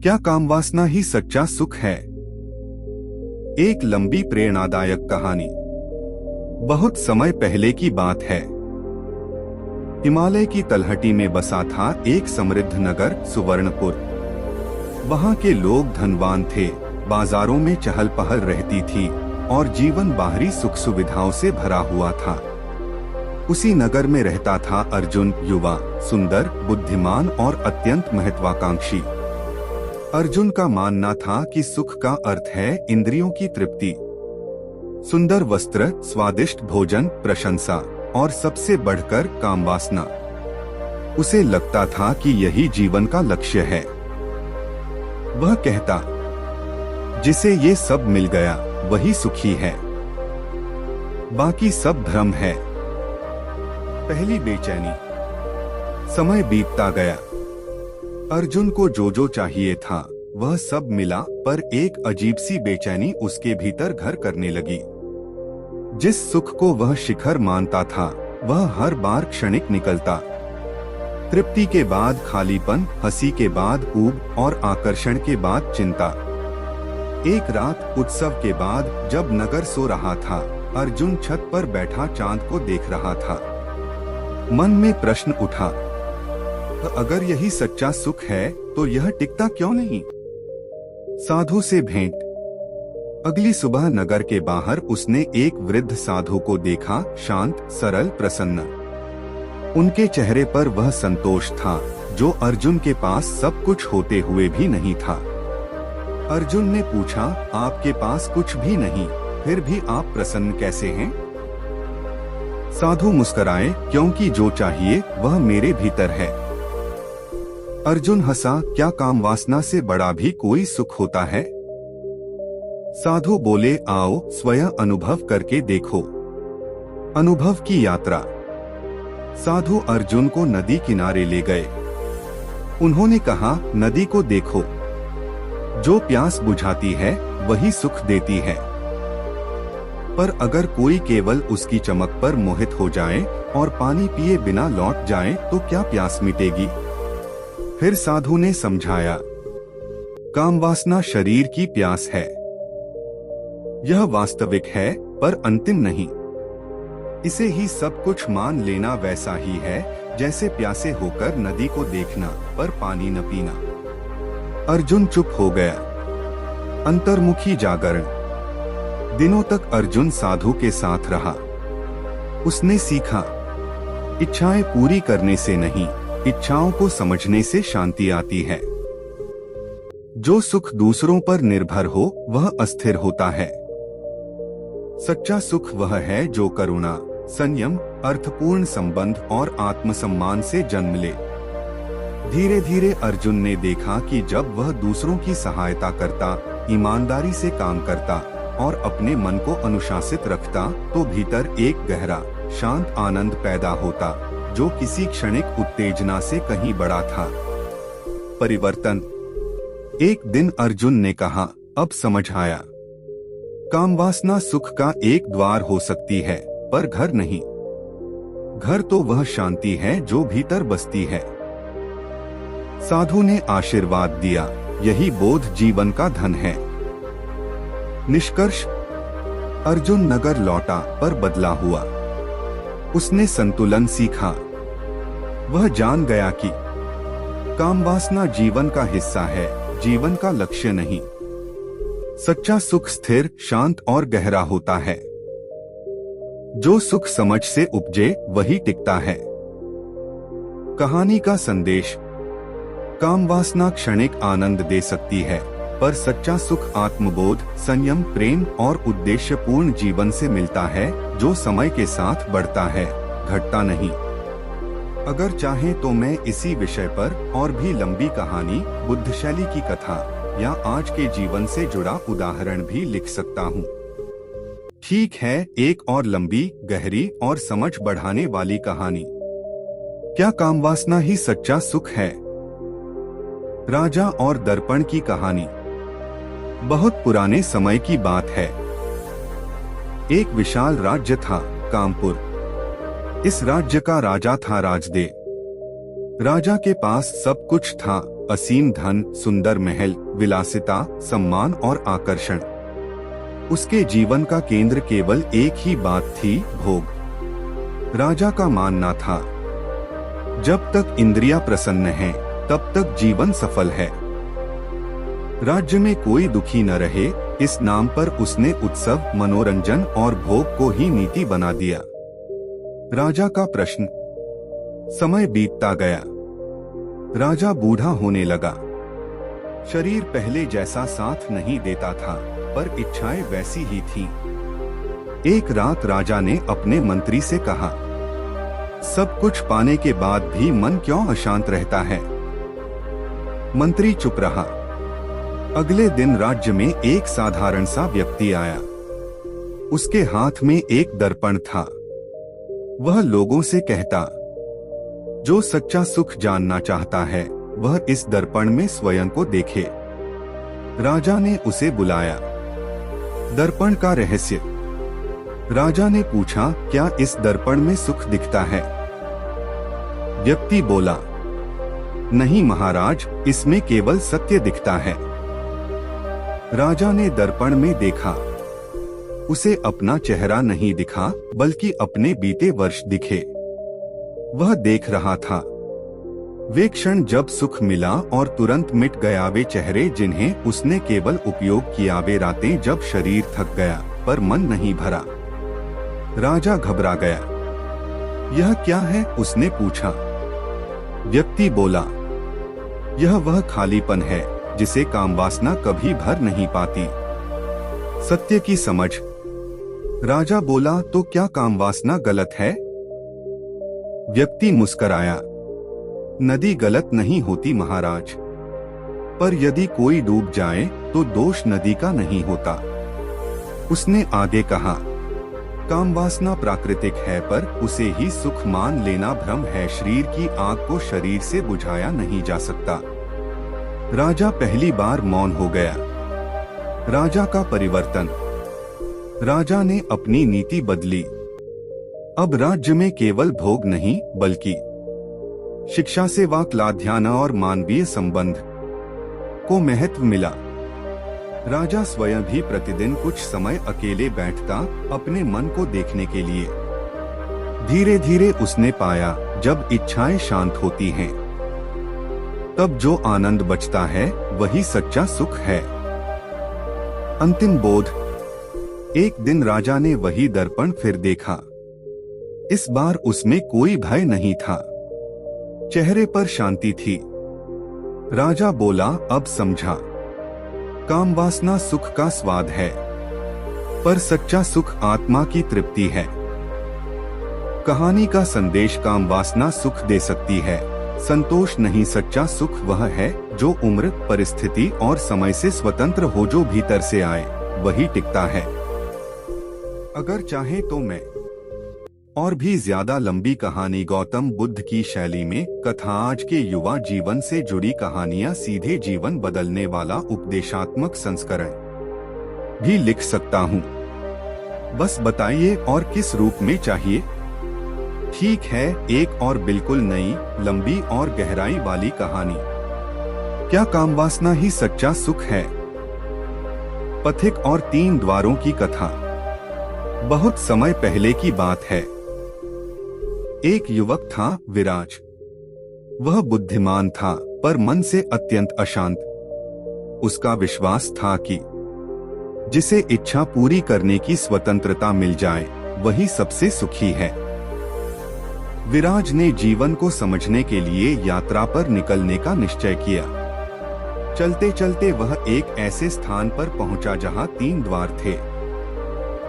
क्या कामवासना ही सच्चा सुख है? एक लंबी प्रेरणादायक कहानी। बहुत समय पहले की बात है। हिमालय की तलहटी में बसा था एक समृद्ध नगर सुवर्णपुर। वहां के लोग धनवान थे, बाजारों में चहल पहल रहती थी और जीवन बाहरी सुख सुविधाओं से भरा हुआ था। उसी नगर में रहता था अर्जुन, युवा, सुंदर, बुद्धिमान और अत्यंत महत्वाकांक्षी। अर्जुन का मानना था कि सुख का अर्थ है इंद्रियों की तृप्ति, सुंदर वस्त्र, स्वादिष्ट भोजन, प्रशंसा और सबसे बढ़कर कामवासना। उसे लगता था कि यही जीवन का लक्ष्य है। वह कहता, जिसे ये सब मिल गया वही सुखी है, बाकी सब भ्रम है। पहली बेचैनी। समय बीतता गया। अर्जुन को जो चाहिए था वह सब मिला, पर एक अजीब सी बेचैनी उसके भीतर घर करने लगी। जिस सुख को वह शिखर मानता था वह हर बार क्षणिक निकलता। तृप्ति के बाद खालीपन, हंसी के बाद ऊब और आकर्षण के बाद चिंता। एक रात उत्सव के बाद जब नगर सो रहा था, अर्जुन छत पर बैठा चांद को देख रहा था। मन में प्रश्न उठा, अगर यही सच्चा सुख है तो यह टिकता क्यों नहीं? साधु से भेंट। अगली सुबह नगर के बाहर उसने एक वृद्ध साधु को देखा, शांत, सरल, प्रसन्न। उनके चेहरे पर वह संतोष था जो अर्जुन के पास सब कुछ होते हुए भी नहीं था। अर्जुन ने पूछा, आपके पास कुछ भी नहीं, फिर भी आप प्रसन्न कैसे हैं? साधु मुस्कुराए, क्योंकि जो चाहिए वह मेरे भीतर है। अर्जुन हंसा, क्या काम वासना से बड़ा भी कोई सुख होता है? साधु बोले, आओ स्वयं अनुभव करके देखो। अनुभव की यात्रा। साधु अर्जुन को नदी किनारे ले गए। उन्होंने कहा, नदी को देखो, जो प्यास बुझाती है वही सुख देती है। पर अगर कोई केवल उसकी चमक पर मोहित हो जाए और पानी पिए बिना लौट जाए तो क्या प्यास मिटेगी? फिर साधु ने समझाया, कामवासना शरीर की प्यास है। यह वास्तविक है पर अंतिम नहीं। इसे ही सब कुछ मान लेना वैसा ही है जैसे प्यासे होकर नदी को देखना पर पानी न पीना। अर्जुन चुप हो गया। अंतर्मुखी जागरण। दिनों तक अर्जुन साधु के साथ रहा। उसने सीखा, इच्छाएं पूरी करने से नहीं, इच्छाओं को समझने से शांति आती है। जो सुख दूसरों पर निर्भर हो वह अस्थिर होता है। सच्चा सुख वह है जो करुणा, संयम, अर्थपूर्ण संबंध और आत्मसम्मान से जन्म ले। धीरे धीरे अर्जुन ने देखा कि जब वह दूसरों की सहायता करता, ईमानदारी से काम करता और अपने मन को अनुशासित रखता तो भीतर एक गहरा, शांत आनंद पैदा होता जो किसी क्षणिक उत्तेजना से कहीं बड़ा था। परिवर्तन। एक दिन अर्जुन ने कहा, अब समझ आया। कामवासना सुख का एक द्वार हो सकती है पर घर नहीं। घर तो वह शांति है जो भीतर बसती है। साधु ने आशीर्वाद दिया, यही बोध जीवन का धन है। निष्कर्ष। अर्जुन नगर लौटा पर बदला हुआ। उसने संतुलन सीखा। वह जान गया कि कामवासना जीवन का हिस्सा है, जीवन का लक्ष्य नहीं। सच्चा सुख स्थिर, शांत और गहरा होता है। जो सुख समझ से उपजे वही टिकता है। कहानी का संदेश। कामवासना क्षणिक आनंद दे सकती है, पर सच्चा सुख आत्मबोध, संयम, प्रेम और उद्देश्यपूर्ण जीवन से मिलता है जो समय के साथ बढ़ता है, घटता नहीं। अगर चाहें तो मैं इसी विषय पर और भी लंबी कहानी, बुद्धशैली की कथा या आज के जीवन से जुड़ा उदाहरण भी लिख सकता हूँ। ठीक है, एक और लंबी, गहरी और समझ बढ़ाने वाली कहानी। क्या कामवासना ही सच्चा सुख है? राजा और दर्पण की कहानी। बहुत पुराने समय की बात है। एक विशाल राज्य था, कामपुर। इस राज्य का राजा था राजदेव। राजा के पास सब कुछ था, असीम धन, सुंदर महल, विलासिता, सम्मान और आकर्षण। उसके जीवन का केंद्र केवल एक ही बात थी, भोग। राजा का मानना था, जब तक इंद्रियां प्रसन्न हैं, तब तक जीवन सफल है। राज्य में कोई दुखी न रहे, इस नाम पर उसने उत्सव, मनोरंजन और भोग को ही नीति बना दिया। राजा का प्रश्न। समय बीतता गया। राजा बूढ़ा होने लगा। शरीर पहले जैसा साथ नहीं देता था, पर इच्छाएं वैसी ही थीं। एक रात राजा ने अपने मंत्री से कहा, सब कुछ पाने के बाद भी मन क्यों अशांत रहता है? मंत्री चुप रहा। अगले दिन राज्य में एक साधारण सा व्यक्ति आया। उसके हाथ में एक दर्पण था। वह लोगों से कहता, जो सच्चा सुख जानना चाहता है, वह इस दर्पण में स्वयं को देखे। राजा ने उसे बुलाया। दर्पण का रहस्य। राजा ने पूछा, क्या इस दर्पण में सुख दिखता है? व्यक्ति बोला, नहीं महाराज, इसमें केवल सत्य दिखता है। राजा ने दर्पण में देखा। उसे अपना चेहरा नहीं दिखा, बल्कि अपने बीते वर्ष दिखे। वह देख रहा था, वे क्षण जब सुख मिला और तुरंत मिट गया, वे चेहरे जिन्हें उसने केवल उपयोग किया, वे रातें जब शरीर थक गया पर मन नहीं भरा। राजा घबरा गया। यह क्या है? उसने पूछा। व्यक्ति बोला, यह वह खालीपन है जिसे कामवासना कभी भर नहीं पाती। सत्य की समझ। राजा बोला, तो क्या कामवासना गलत है? व्यक्ति मुस्कराया। नदी गलत नहीं होती महाराज, पर यदि कोई डूब जाए तो दोष नदी का नहीं होता। उसने आगे कहा, कामवासना प्राकृतिक है, पर उसे ही सुख मान लेना भ्रम है। शरीर की आग को शरीर से बुझाया नहीं जा सकता। राजा पहली बार मौन हो गया। राजा का परिवर्तन। राजा ने अपनी नीति बदली। अब राज्य में केवल भोग नहीं, बल्कि शिक्षा से वाक्लाध्यान और मानवीय संबंध को महत्व मिला। राजा स्वयं भी प्रतिदिन कुछ समय अकेले बैठता, अपने मन को देखने के लिए। धीरे धीरे उसने पाया, जब इच्छाएं शांत होती हैं, तब जो आनंद बचता है वही सच्चा सुख है। अंतिम बोध। एक दिन राजा ने वही दर्पण फिर देखा। इस बार उसमें कोई भय नहीं था, चेहरे पर शांति थी। राजा बोला, अब समझा, कामवासना सुख का स्वाद है, पर सच्चा सुख आत्मा की तृप्ति है। कहानी का संदेश, कामवासना सुख दे सकती है, संतोष नहीं। सच्चा सुख वह है जो उम्र, परिस्थिति और समय से स्वतंत्र हो, जो भीतर से आए वही टिकता है। अगर चाहे तो मैं और भी ज्यादा लंबी कहानी गौतम बुद्ध की शैली में कथा, आज के युवा जीवन से जुड़ी कहानियां, सीधे जीवन बदलने वाला उपदेशात्मक संस्करण भी लिख सकता हूं। बस बताइए और किस रूप में चाहिए। ठीक है, एक और बिल्कुल नई, लंबी और गहराई वाली कहानी। क्या कामवासना ही सच्चा सुख है? पथिक और 3 द्वारों की कथा। बहुत समय पहले की बात है। एक युवक था, विराज। वह बुद्धिमान था, पर मन से अत्यंत अशांत। उसका विश्वास था कि जिसे इच्छा पूरी करने की स्वतंत्रता मिल जाए, वही सबसे सुखी है। विराज ने जीवन को समझने के लिए यात्रा पर निकलने का निश्चय किया। चलते चलते वह एक ऐसे स्थान पर पहुंचा जहां 3 द्वार थे।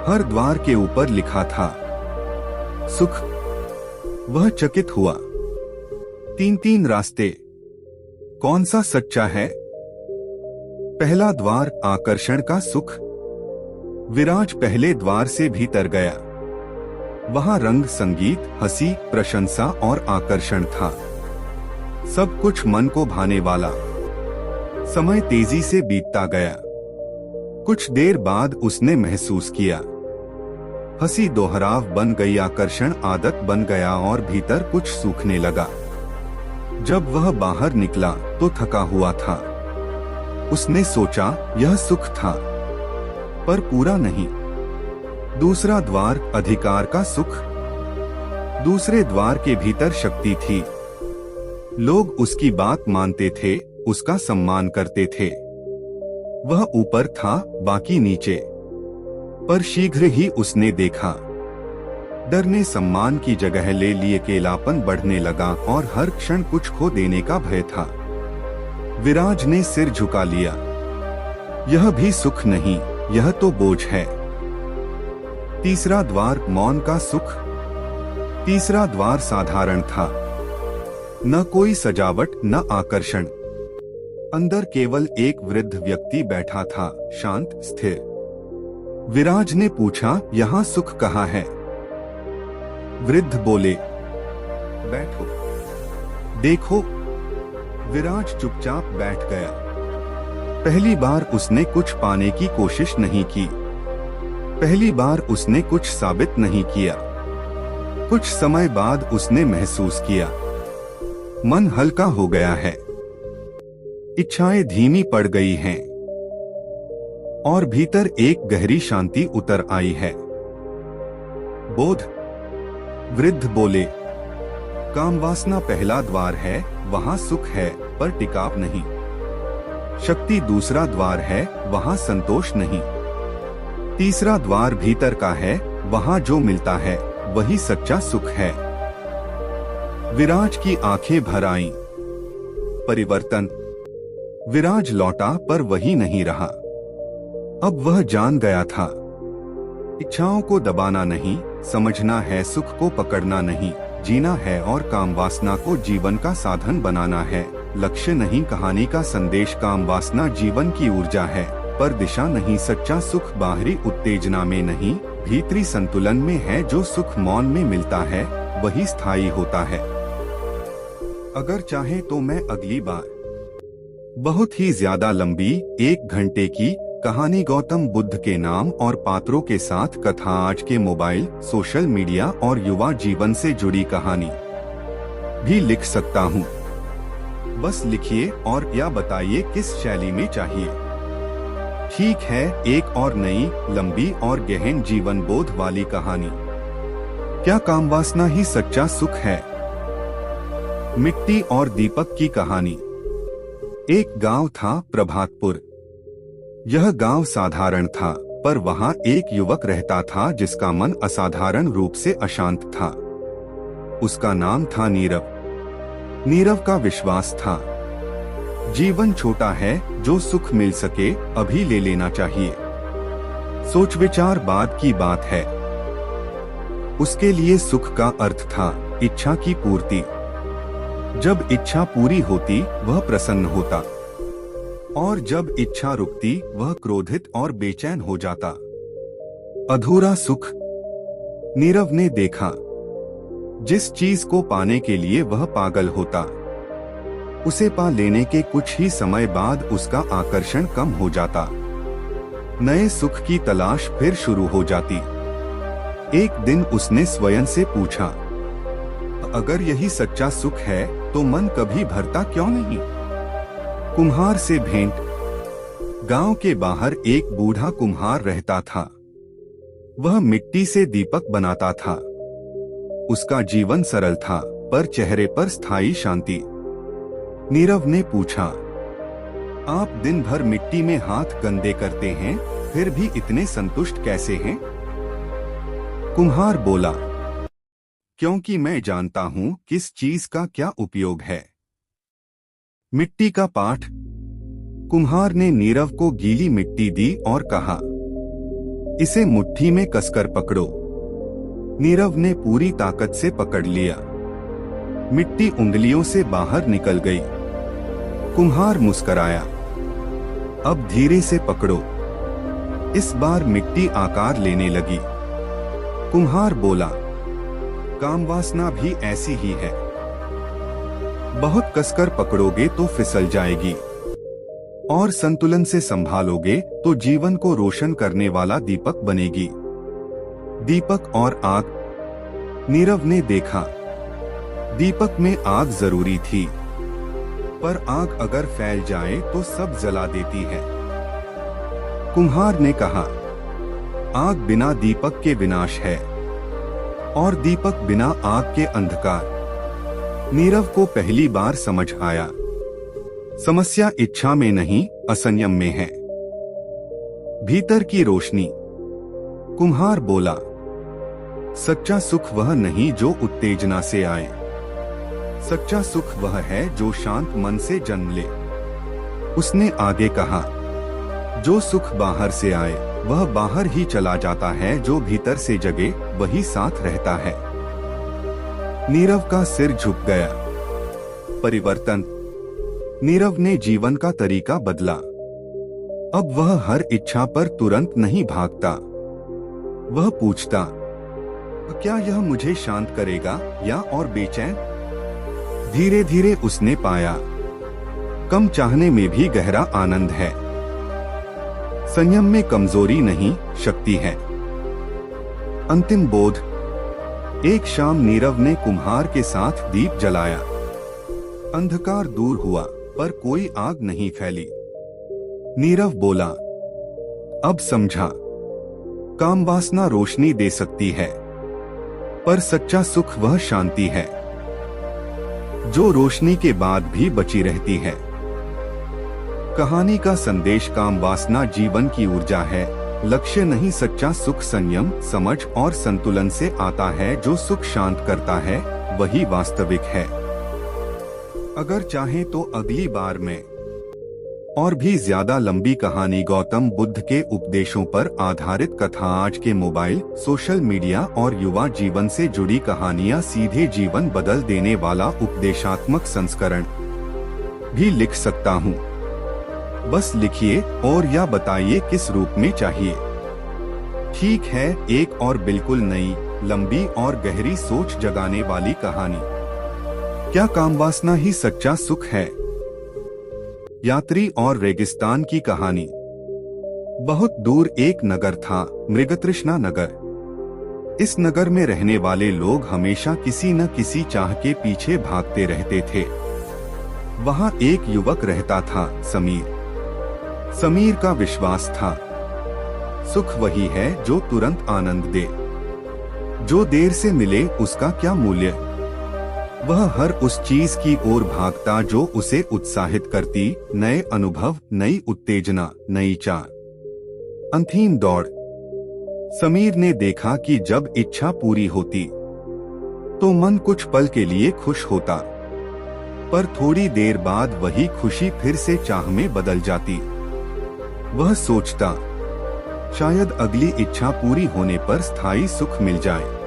हर द्वार के ऊपर लिखा था सुख। वह चकित हुआ। 3 रास्ते, कौन सा सच्चा है? पहला द्वार, आकर्षण का सुख। विराज पहले द्वार से भीतर गया। वहां रंग, संगीत, हंसी, प्रशंसा और आकर्षण था। सब कुछ मन को भाने वाला। समय तेजी से बीतता गया। कुछ देर बाद उसने महसूस किया, हंसी दोहराव बन गई, आकर्षण आदत बन गया और भीतर कुछ सूखने लगा। जब वह बाहर निकला तो थका हुआ था। उसने सोचा यह सुख था, पर पूरा नहीं। दूसरा द्वार अधिकार का सुख। दूसरे द्वार के भीतर शक्ति थी। लोग उसकी बात मानते थे, उसका सम्मान करते थे। वह ऊपर था, बाकी नीचे। पर शीघ्र ही उसने देखा, डर ने सम्मान की जगह ले लिए अकेलापन बढ़ने लगा और हर क्षण कुछ खो देने का भय था। विराज ने सिर झुका लिया। यह भी सुख नहीं, यह तो बोझ है। तीसरा द्वार मौन का सुख। तीसरा द्वार साधारण था, न कोई सजावट न आकर्षण। अंदर केवल एक वृद्ध व्यक्ति बैठा था, शांत स्थिर। विराज ने पूछा, यहाँ सुख कहाँ है? वृद्ध बोले, बैठो, देखो। विराज चुपचाप बैठ गया। पहली बार उसने कुछ पाने की कोशिश नहीं की। पहली बार उसने कुछ साबित नहीं किया। कुछ समय बाद उसने महसूस किया, मन हल्का हो गया है। इच्छाएं धीमी पड़ गई हैं और भीतर एक गहरी शांति उतर आई है। बोध। वृद्ध बोले, कामवासना पहला द्वार है, वहाँ सुख है पर टिकाव नहीं। शक्ति दूसरा द्वार है, वहाँ संतोष नहीं। तीसरा द्वार भीतर का है, वहाँ जो मिलता है वही सच्चा सुख है। विराज की आंखें भर आईं। परिवर्तन। विराज लौटा पर वही नहीं रहा। अब वह जान गया था, इच्छाओं को दबाना नहीं, समझना है, सुख को पकड़ना नहीं, जीना है और कामवासना को जीवन का साधन बनाना है। लक्ष्य नहीं, कहानी का संदेश। कामवासना जीवन की ऊर्जा है, पर दिशा नहीं। सच्चा सुख बाहरी उत्तेजना में नहीं, भीतरी संतुलन में है। जो सुख मौन में मिलता है वही स्थायी होता है। अगर चाहे तो मैं अगली बार बहुत ही ज्यादा लंबी 1 घंटे की कहानी गौतम बुद्ध के नाम और पात्रों के साथ कथा आज के मोबाइल, सोशल मीडिया और युवा जीवन से जुड़ी कहानी भी लिख सकता हूँ। बस लिखिए और या बताइए किस शैली में चाहिए। ठीक है, एक और नई, लंबी और गहन जीवन बोध वाली कहानी। क्या कामवासना ही सच्चा सुख है? मिट्टी और दीपक की कहानी। एक गांव था, प्रभातपुर। यह गांव साधारण था, पर वहां एक युवक रहता था जिसका मन असाधारण रूप से अशांत था। उसका नाम था नीरव। नीरव का विश्वास था, जीवन छोटा है, जो सुख मिल सके अभी ले लेना चाहिए। सोच विचार बाद की बात है। उसके लिए सुख का अर्थ था इच्छा की पूर्ति। जब इच्छा पूरी होती वह प्रसन्न होता, और जब इच्छा रुकती वह क्रोधित और बेचैन हो जाता। अधूरा सुख। नीरव ने देखा, जिस चीज को पाने के लिए वह पागल होता, उसे पा लेने के कुछ ही समय बाद उसका आकर्षण कम हो जाता। नए सुख की तलाश फिर शुरू हो जाती। एक दिन उसने स्वयं से पूछा, अगर यही सच्चा सुख है तो मन कभी भरता क्यों नहीं? कुम्हार से भेंट। गांव के बाहर एक बूढ़ा कुम्हार रहता था। वह मिट्टी से दीपक बनाता था। उसका जीवन सरल था, पर चेहरे पर स्थायी शांति। नीरव ने पूछा, आप दिन भर मिट्टी में हाथ गंदे करते हैं, फिर भी इतने संतुष्ट कैसे हैं? कुम्हार बोला, क्योंकि मैं जानता हूं किस चीज का क्या उपयोग है। मिट्टी का पाठ। कुम्हार ने नीरव को गीली मिट्टी दी और कहा, इसे मुट्ठी में कसकर पकड़ो। नीरव ने पूरी ताकत से पकड़ लिया। मिट्टी उंगलियों से बाहर निकल गई। कुम्हार मुस्कराया, अब धीरे से पकड़ो। इस बार मिट्टी आकार लेने लगी। कुम्हार बोला, कामवासना भी ऐसी ही है, बहुत कसकर पकड़ोगे तो फिसल जाएगी, और संतुलन से संभालोगे तो जीवन को रोशन करने वाला दीपक बनेगी। दीपक और आग। नीरव ने देखा, दीपक में आग जरूरी थी, पर आग अगर फैल जाए तो सब जला देती है। कुम्हार ने कहा, आग बिना दीपक के विनाश है और दीपक बिना आग के अंधकार। नीरव को पहली बार समझ आया, समस्या इच्छा में नहीं, असंयम में है। भीतर की रोशनी। कुम्हार बोला, सच्चा सुख वह नहीं जो उत्तेजना से आए, सच्चा सुख वह है जो शांत मन से जन्म ले। उसने आगे कहा, जो सुख बाहर से आए वह बाहर ही चला जाता है, जो भीतर से जगे वही साथ रहता है। नीरव का सिर झुक गया। परिवर्तन। नीरव ने जीवन का तरीका बदला। अब वह हर इच्छा पर तुरंत नहीं भागता। वह पूछता, क्या यह मुझे शांत करेगा या और बेचैन? धीरे धीरे उसने पाया, कम चाहने में भी गहरा आनंद है। संयम में कमजोरी नहीं, शक्ति है। अंतिम बोध। एक शाम नीरव ने कुम्हार के साथ दीप जलाया। अंधकार दूर हुआ पर कोई आग नहीं फैली। नीरव बोला, अब समझा, काम वासना रोशनी दे सकती है पर सच्चा सुख वह शांति है जो रोशनी के बाद भी बची रहती है। कहानी का संदेश, काम वासना जीवन की ऊर्जा है, लक्ष्य नहीं। सच्चा सुख संयम, समझ और संतुलन से आता है। जो सुख शांत करता है वही वास्तविक है। अगर चाहे तो अगली बार में और भी ज्यादा लंबी कहानी, गौतम बुद्ध के उपदेशों पर आधारित कथा, आज के मोबाइल, सोशल मीडिया और युवा जीवन से जुड़ी कहानियां, सीधे जीवन बदल देने वाला उपदेशात्मक संस्करण भी लिख सकता हूं। बस लिखिए और या बताइए किस रूप में चाहिए। ठीक है, एक और बिल्कुल नई, लंबी और गहरी सोच जगाने वाली कहानी। क्या कामवासना ही सच्चा सुख है? यात्री और रेगिस्तान की कहानी। बहुत दूर एक नगर था, मृगतृष्णा नगर। इस नगर में रहने वाले लोग हमेशा किसी न किसी चाह के पीछे भागते रहते थे। वहाँ एक युवक रहता था, समीर। समीर का विश्वास था, सुख वही है जो तुरंत आनंद दे, जो देर से मिले उसका क्या मूल्य। वह हर उस चीज की ओर भागता जो उसे उत्साहित करती, नए अनुभव, नई उत्तेजना, नई चाह। अंतिम दौड़। समीर ने देखा कि जब इच्छा पूरी होती तो मन कुछ पल के लिए खुश होता, पर थोड़ी देर बाद वही खुशी फिर से चाह में बदल जाती। वह सोचता, शायद अगली इच्छा पूरी होने पर स्थायी सुख मिल जाए,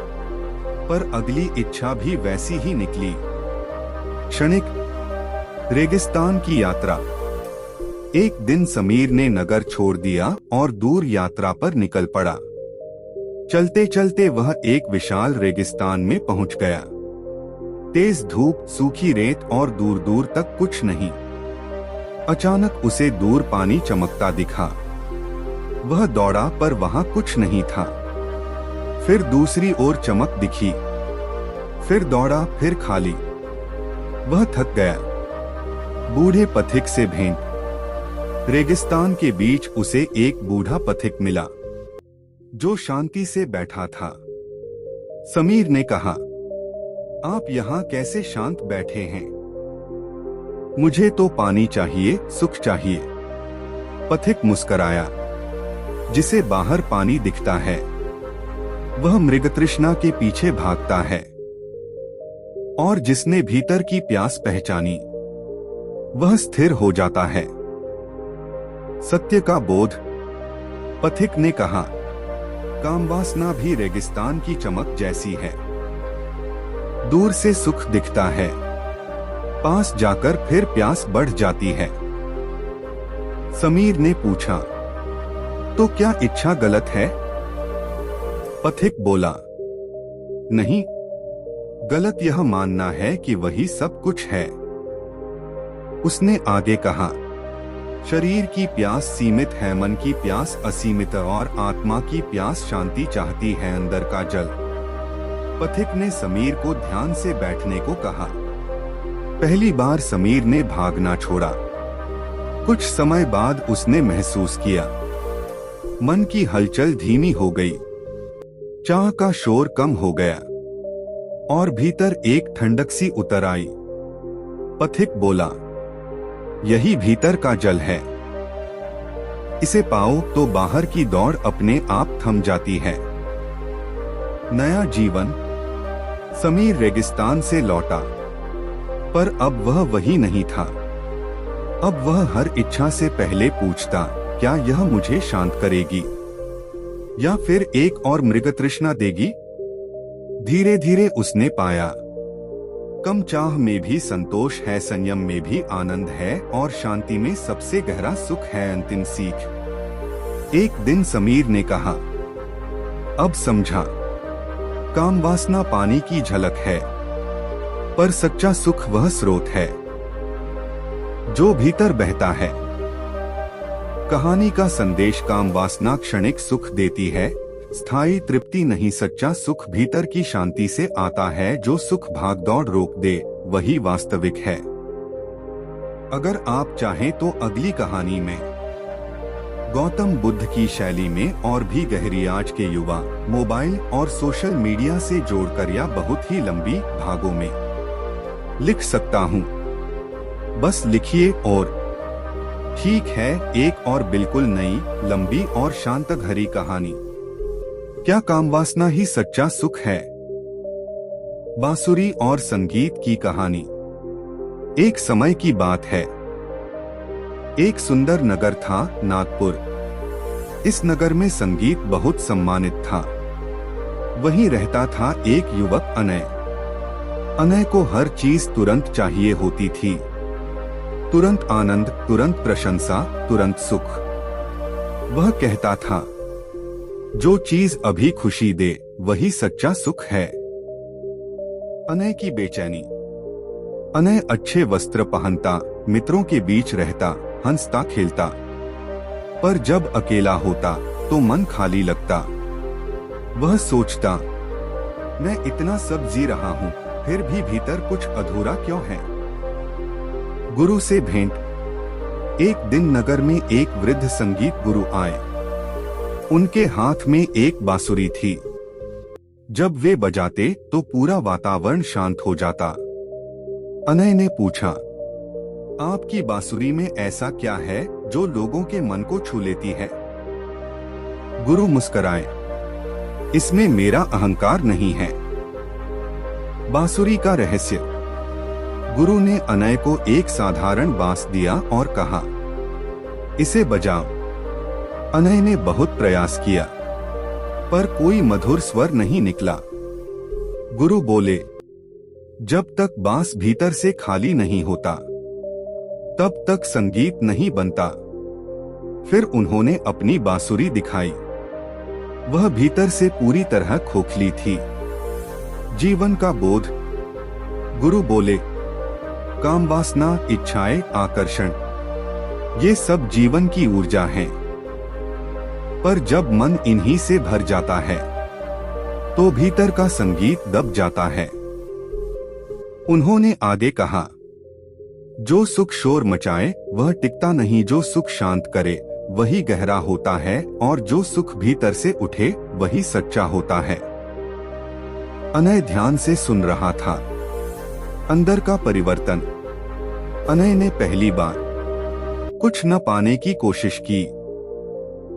पर अगली इच्छा भी वैसी ही निकली, क्षणिक। रेगिस्तान की यात्रा। एक दिन समीर ने नगर छोड़ दिया और दूर यात्रा पर निकल पड़ा। चलते चलते वह एक विशाल रेगिस्तान में पहुंच गया। तेज धूप, सूखी रेत और दूर दूर तक कुछ नहीं। अचानक उसे दूर पानी चमकता दिखा। वह दौड़ा पर वहां कुछ नहीं था। फिर दूसरी ओर चमक दिखी, फिर दौड़ा, फिर खाली। वह थक गया। बूढ़े पथिक से भेंट। रेगिस्तान के बीच उसे एक बूढ़ा पथिक मिला जो शांति से बैठा था। समीर ने कहा, आप यहाँ कैसे शांत बैठे हैं? मुझे तो पानी चाहिए, सुख चाहिए। पथिक मुस्कराया, जिसे बाहर पानी दिखता है वह मृगतृष्णा के पीछे भागता है, और जिसने भीतर की प्यास पहचानी वह स्थिर हो जाता है। सत्य का बोध। पथिक ने कहा, कामवासना भी रेगिस्तान की चमक जैसी है। दूर से सुख दिखता है, पास जाकर फिर प्यास बढ़ जाती है। समीर ने पूछा, तो क्या इच्छा गलत है? पथिक बोला, नहीं, गलत यह मानना है कि वही सब कुछ है। उसने आगे कहा, शरीर की प्यास सीमित है, मन की प्यास असीमित और आत्मा की प्यास शांति चाहती है, अंदर का जल। पथिक ने समीर को ध्यान से बैठने को कहा। पहली बार समीर ने भागना छोड़ा। कुछ समय बाद उसने महसूस किया मन की हलचल धीमी हो गई, चाह का शोर कम हो गया और भीतर एक ठंडक सी उतर आई। पथिक बोला, यही भीतर का जल है, इसे पाओ तो बाहर की दौड़ अपने आप थम जाती है। नया जीवन। समीर रेगिस्तान से लौटा, पर अब वह वही नहीं था। अब वह हर इच्छा से पहले पूछता, क्या यह मुझे शांत करेगी या फिर एक और मृगतृष्णा देगी? धीरे धीरे उसने पाया, कम चाह में भी संतोष है, संयम में भी आनंद है और शांति में सबसे गहरा सुख है। अंतिम सीख। एक दिन समीर ने कहा, अब समझा, काम वासना पानी की झलक है, पर सच्चा सुख वह स्रोत है जो भीतर बहता है। कहानी का संदेश, काम वासना क्षणिक सुख देती है, स्थायी तृप्ति नहीं। सच्चा सुख भीतर की शांति से आता है। जो सुख भागदौड़ रोक दे वही वास्तविक है। अगर आप चाहें तो अगली कहानी में गौतम बुद्ध की शैली में और भी गहरी आज के युवा मोबाइल और सोशल मीडिया से जोड़कर या बहुत ही लंबी भागों में लिख सकता हूँ। बस लिखिए। और ठीक है, एक और बिल्कुल नई, लंबी और शांत घरी कहानी। क्या कामवासना ही सच्चा सुख है? बांसुरी और संगीत की कहानी। एक समय की बात है, एक सुंदर नगर था, नागपुर। इस नगर में संगीत बहुत सम्मानित था। वहीं रहता था एक युवक, अनय। अनय को हर चीज तुरंत चाहिए होती थी। तुरंत आनंद, तुरंत प्रशंसा, तुरंत सुख। वह कहता था, जो चीज अभी खुशी दे वही सच्चा सुख है। अनय की बेचैनी। अनय अच्छे वस्त्र पहनता, मित्रों के बीच रहता, हंसता खेलता, पर जब अकेला होता तो मन खाली लगता। वह सोचता, मैं इतना सब जी रहा हूँ, फिर भी भीतर कुछ अधूरा क्यों है? गुरु से भेंट। एक दिन नगर में एक वृद्ध संगीत गुरु आए। उनके हाथ में एक बांसुरी थी। जब वे बजाते तो पूरा वातावरण शांत हो जाता। अनय ने पूछा, आपकी बांसुरी में ऐसा क्या है जो लोगों के मन को छू लेती है? गुरु मुस्कुराए, इसमें मेरा अहंकार नहीं है। बांसुरी का रहस्य। गुरु ने अनय को एक साधारण बांस दिया और कहा, इसे बजाओ। अनय ने बहुत प्रयास किया, पर कोई मधुर स्वर नहीं निकला। गुरु बोले, जब तक बांस भीतर से खाली नहीं होता, तब तक संगीत नहीं बनता। फिर उन्होंने अपनी बांसुरी दिखाई। वह भीतर से पूरी तरह खोखली थी। जीवन का बोध। गुरु बोले, काम वासना, इच्छाएं, आकर्षण, ये सब जीवन की ऊर्जा हैं। पर जब मन इन्हीं से भर जाता है तो भीतर का संगीत दब जाता है। उन्होंने आगे कहा, जो सुख शोर मचाए वह टिकता नहीं, जो सुख शांत करे वही गहरा होता है, और जो सुख भीतर से उठे वही सच्चा होता है। अनय ध्यान से सुन रहा था। अंदर का परिवर्तन। अनय ने पहली बार कुछ न पाने की कोशिश की,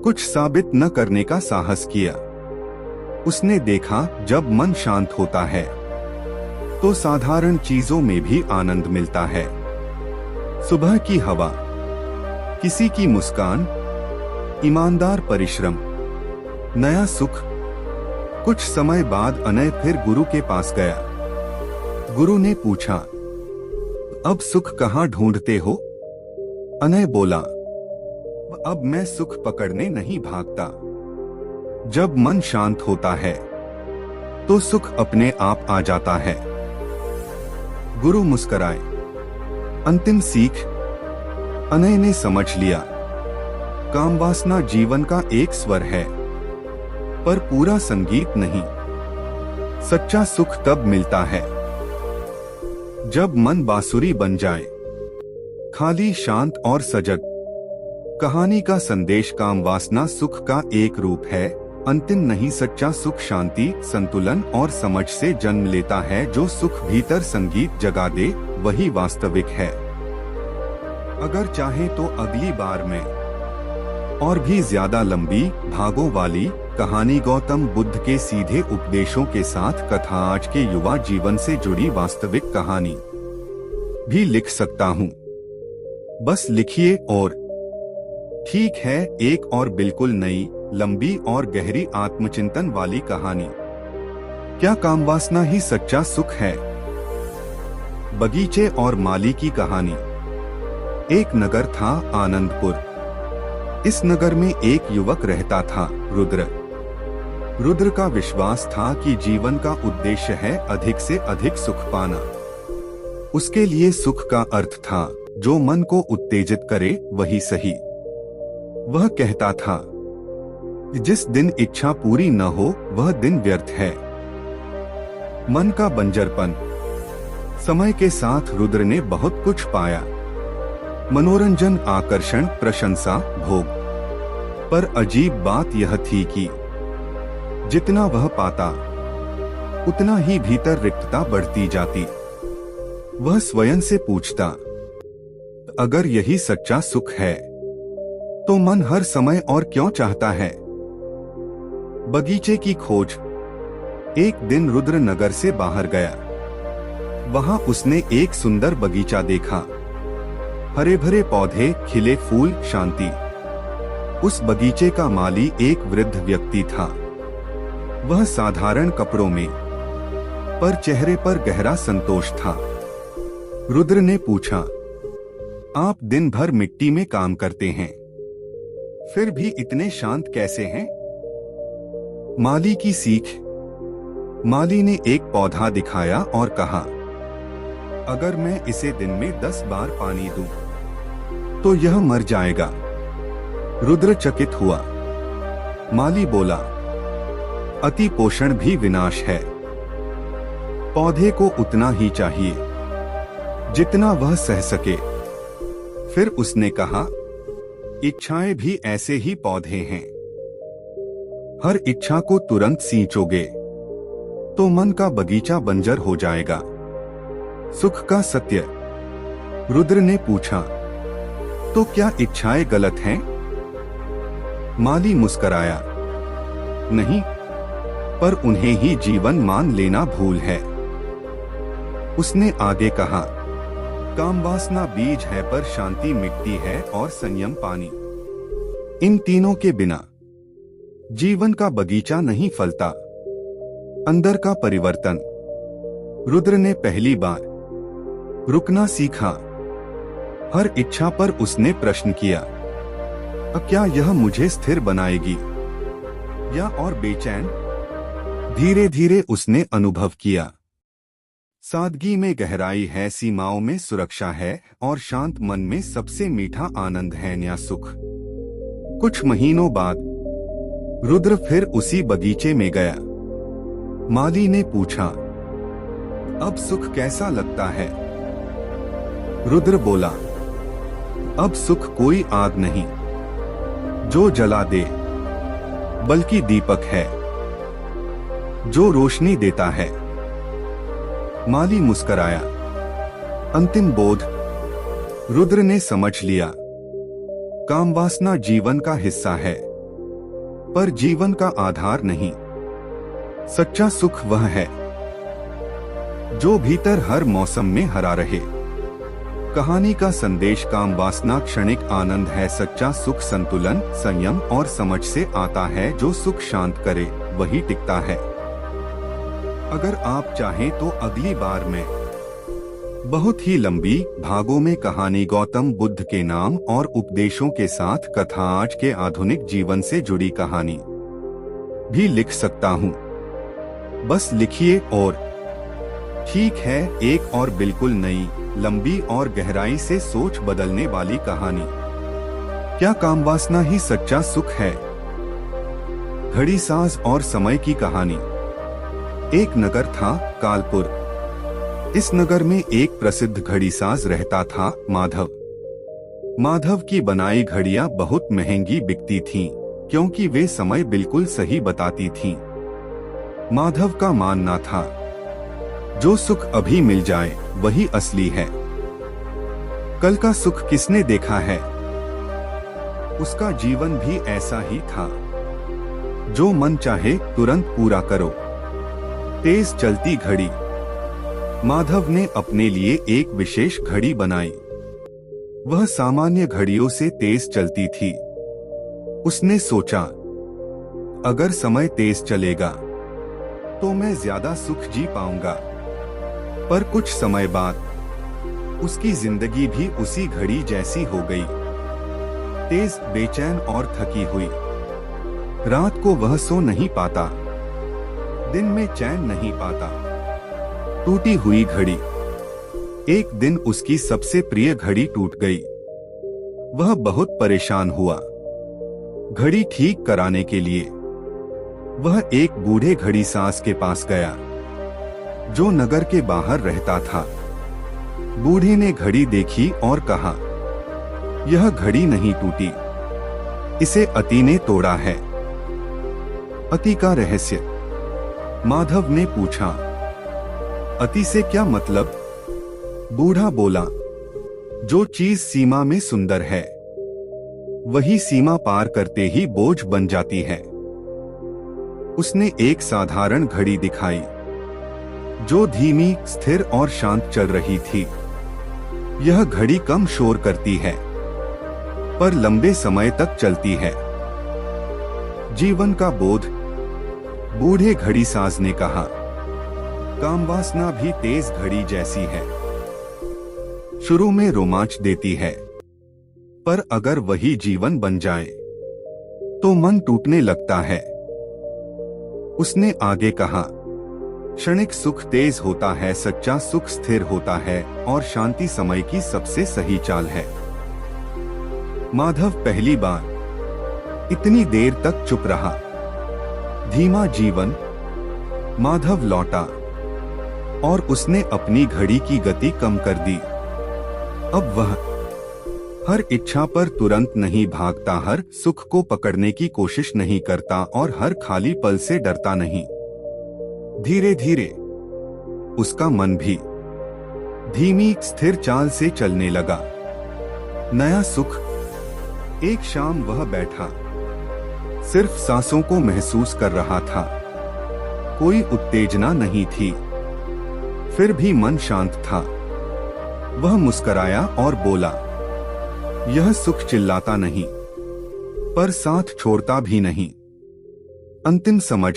कुछ साबित न करने का साहस किया। उसने देखा, जब मन शांत होता है तो साधारण चीजों में भी आनंद मिलता है। सुबह की हवा, किसी की मुस्कान, ईमानदार परिश्रम, नया सुख। कुछ समय बाद अनय फिर गुरु के पास गया। गुरु ने पूछा, अब सुख कहाँ ढूंढते हो? अनय बोला, अब मैं सुख पकड़ने नहीं भागता। जब मन शांत होता है तो सुख अपने आप आ जाता है। गुरु मुस्कुराए। अंतिम सीख। अनय ने समझ लिया, कामवासना जीवन का एक स्वर है, पर पूरा संगीत नहीं। सच्चा सुख तब मिलता है जब मन बांसुरी बन जाए, खाली, शांत और सजग। कहानी का संदेश: काम वासना सुख का एक रूप है, अंतिम नहीं। सच्चा सुख शांति, संतुलन और समझ से जन्म लेता है। जो सुख भीतर संगीत जगा दे, वही वास्तविक है। अगर चाहे तो अगली बार में और भी ज्यादा लंबी भागों वाली कहानी, गौतम बुद्ध के सीधे उपदेशों के साथ कथा, आज के युवा जीवन से जुड़ी वास्तविक कहानी भी लिख सकता हूँ। बस लिखिए। और ठीक है, एक और बिल्कुल नई, लंबी और गहरी आत्मचिंतन वाली कहानी। क्या कामवासना ही सच्चा सुख है? बगीचे और माली की कहानी। एक नगर था, आनंदपुर। इस नगर में एक युवक रहता था, रुद्र। रुद्र का विश्वास था कि जीवन का उद्देश्य है अधिक से अधिक सुख पाना। उसके लिए सुख का अर्थ था जो मन को उत्तेजित करे वही सही। वह कहता था, जिस दिन इच्छा पूरी न हो वह दिन व्यर्थ है। मन का बंजरपन। समय के साथ रुद्र ने बहुत कुछ पाया, मनोरंजन, आकर्षण, प्रशंसा, भोग। पर अजीब बात यह थी कि जितना वह पाता, उतना ही भीतर रिक्तता बढ़ती जाती। वह स्वयं से पूछता, अगर यही सच्चा सुख है तो मन हर समय और क्यों चाहता है? बगीचे की खोज। एक दिन रुद्र नगर से बाहर गया। वहां उसने एक सुंदर बगीचा देखा, हरे भरे पौधे, खिले फूल, शांति। उस बगीचे का माली एक वृद्ध व्यक्ति था। वह साधारण कपड़ों में, पर चेहरे पर गहरा संतोष था। रुद्र ने पूछा, आप दिन भर मिट्टी में काम करते हैं, फिर भी इतने शांत कैसे हैं? माली की सीख। माली ने एक पौधा दिखाया और कहा, अगर मैं इसे दिन में 10 बार पानी दूं, तो यह मर जाएगा। रुद्र चकित हुआ। माली बोला, अति पोषण भी विनाश है। पौधे को उतना ही चाहिए जितना वह सह सके। फिर उसने कहा, इच्छाएं भी ऐसे ही पौधे हैं। हर इच्छा को तुरंत सींचोगे तो मन का बगीचा बंजर हो जाएगा। सुख का सत्य। रुद्र ने पूछा, तो क्या इच्छाएं गलत हैं? माली मुस्कराया, नहीं, पर उन्हें ही जीवन मान लेना भूल है। उसने आगे कहा, कामवासना बीज है, पर शांति मिट्टी है और संयम पानी। इन तीनों के बिना जीवन का बगीचा नहीं फलता। अंदर का परिवर्तन। रुद्र ने पहली बार रुकना सीखा। हर इच्छा पर उसने प्रश्न किया, क्या यह मुझे स्थिर बनाएगी या और बेचैन? धीरे धीरे उसने अनुभव किया, सादगी में गहराई है, सीमाओं में सुरक्षा है और शांत मन में सबसे मीठा आनंद है, नया सुख। कुछ महीनों बाद रुद्र फिर उसी बगीचे में गया। माली ने पूछा, अब सुख कैसा लगता है? रुद्र बोला, अब सुख कोई आग नहीं जो जला दे, बल्कि दीपक है जो रोशनी देता है। माली मुस्कराया। अंतिम बोध। रुद्र ने समझ लिया, कामवासना जीवन का हिस्सा है, पर जीवन का आधार नहीं। सच्चा सुख वह है जो भीतर हर मौसम में हरा रहे। कहानी का संदेश: कामवासना क्षणिक आनंद है, सच्चा सुख संतुलन, संयम और समझ से आता है। जो सुख शांत करे वही टिकता है। अगर आप चाहें तो अगली बार में बहुत ही लंबी भागों में कहानी, गौतम बुद्ध के नाम और उपदेशों के साथ कथा, आज के आधुनिक जीवन से जुड़ी कहानी भी लिख सकता हूँ। बस लिखिए। और ठीक है, एक और बिल्कुल नई, लंबी और गहराई से सोच बदलने वाली कहानी। क्या कामवासना ही सच्चा सुख है? घड़ी साज और समय की कहानी। एक नगर था, कालपुर। इस नगर में एक प्रसिद्ध घड़ीसाज रहता था, माधव। माधव की बनाई घड़ियां बहुत महंगी बिकती थीं, क्योंकि वे समय बिल्कुल सही बताती थीं। माधव का मानना था, जो सुख अभी मिल जाए वही असली है। कल का सुख किसने देखा है? उसका जीवन भी ऐसा ही था। जो मन चाहे तुरंत पूरा करो। तेज चलती घड़ी। माधव ने अपने लिए एक विशेष घड़ी बनाई। वह सामान्य घड़ियों से तेज चलती थी। उसने सोचा, अगर समय तेज चलेगा तो मैं ज्यादा सुख जी पाऊंगा। पर कुछ समय बाद उसकी जिंदगी भी उसी घड़ी जैसी हो गई, तेज, बेचैन और थकी हुई। रात को वह सो नहीं पाता, दिन में चैन नहीं पाता। टूटी हुई घड़ी। एक दिन उसकी सबसे प्रिय घड़ी टूट गई। वह बहुत परेशान हुआ। घड़ी ठीक कराने के लिए वह एक बूढ़े घड़ीसाज के पास गया, जो नगर के बाहर रहता था। बूढ़े ने घड़ी देखी और कहा, यह घड़ी नहीं टूटी, इसे अति ने तोड़ा है। अति का रहस्य। माधव ने पूछा, अति से क्या मतलब? बूढ़ा बोला, जो चीज सीमा में सुंदर है वही सीमा पार करते ही बोझ बन जाती है। उसने एक साधारण घड़ी दिखाई, जो धीमी, स्थिर और शांत चल रही थी। यह घड़ी कम शोर करती है, पर लंबे समय तक चलती है। जीवन का बोध। बूढ़े घड़ीसाज ने कहा, कामवासना भी तेज घड़ी जैसी है। शुरू में रोमांच देती है, पर अगर वही जीवन बन जाए तो मन टूटने लगता है। उसने आगे कहा, क्षणिक सुख तेज होता है, सच्चा सुख स्थिर होता है और शांति समय की सबसे सही चाल है। माधव पहली बार इतनी देर तक चुप रहा। धीमा जीवन। माधव लौटा और उसने अपनी घड़ी की गति कम कर दी। अब वह हर इच्छा पर तुरंत नहीं भागता, हर सुख को पकड़ने की कोशिश नहीं करता और हर खाली पल से डरता नहीं। धीरे धीरे उसका मन भी धीमी, स्थिर चाल से चलने लगा। नया सुख। एक शाम वह बैठा, सिर्फ सांसों को महसूस कर रहा था। कोई उत्तेजना नहीं थी, फिर भी मन शांत था। वह मुस्कराया और बोला, यह सुख चिल्लाता नहीं, पर साथ छोड़ता भी नहीं। अंतिम समझ।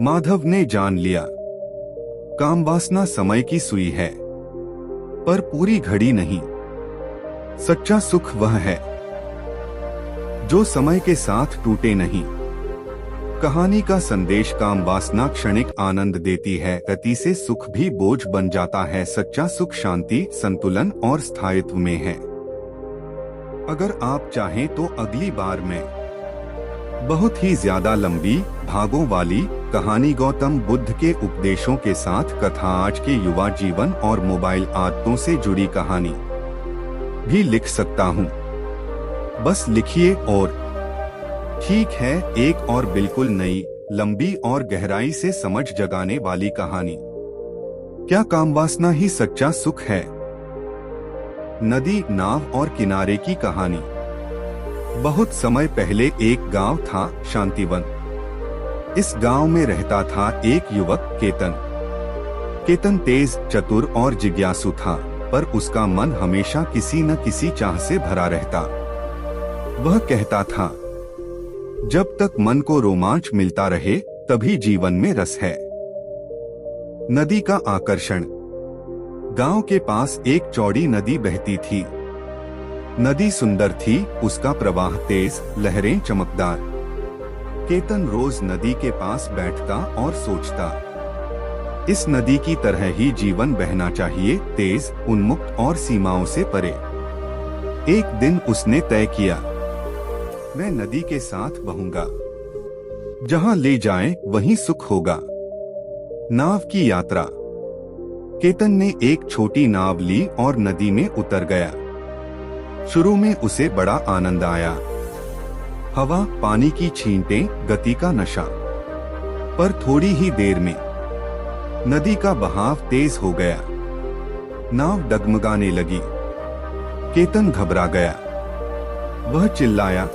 माधव ने जान लिया, कामवासना समय की सुई है, पर पूरी घड़ी नहीं। सच्चा सुख वह है जो समय के साथ टूटे नहीं। कहानी का संदेश। कामवासना क्षणिक आनंद देती है, गति से सुख भी बोझ बन जाता है। सच्चा सुख शांति, संतुलन और स्थायित्व में है। अगर आप चाहें तो अगली बार मैं बहुत ही ज्यादा लंबी, भागों वाली कहानी, गौतम बुद्ध के उपदेशों के साथ कथा, आज के युवा जीवन और मोबाइल आदतों से जुड़ी कहानी भी लिख सकता हूँ। बस लिखिए। और ठीक है, एक और बिल्कुल नई, लंबी और गहराई से समझ जगाने वाली कहानी। क्या कामवासना ही सच्चा सुख है? नदी, नाव और किनारे की कहानी। बहुत समय पहले एक गांव था, शांतिवन। इस गांव में रहता था एक युवक, केतन। केतन तेज, चतुर और जिज्ञासु था, पर उसका मन हमेशा किसी न किसी चाह से भरा रहता। वह कहता था, जब तक मन को रोमांच मिलता रहे तभी जीवन में रस है। नदी का आकर्षण। गांव के पास एक चौड़ी नदी बहती थी। नदी सुंदर थी, उसका प्रवाह तेज, लहरें चमकदार। केतन रोज नदी के पास बैठता और सोचता, इस नदी की तरह ही जीवन बहना चाहिए, तेज, उन्मुक्त और सीमाओं से परे। एक दिन उसने तय किया, मैं नदी के साथ बहूंगा, जहां ले जाए वहीं सुख होगा। नाव की यात्रा। केतन ने एक छोटी नाव ली और नदी में उतर गया। शुरू में उसे बड़ा आनंद आया। हवा, पानी की छींटें, गति का नशा। पर थोड़ी ही देर में नदी का बहाव तेज हो गया। नाव डगमगाने लगी। केतन घबरा गया। वह चिल्लाया,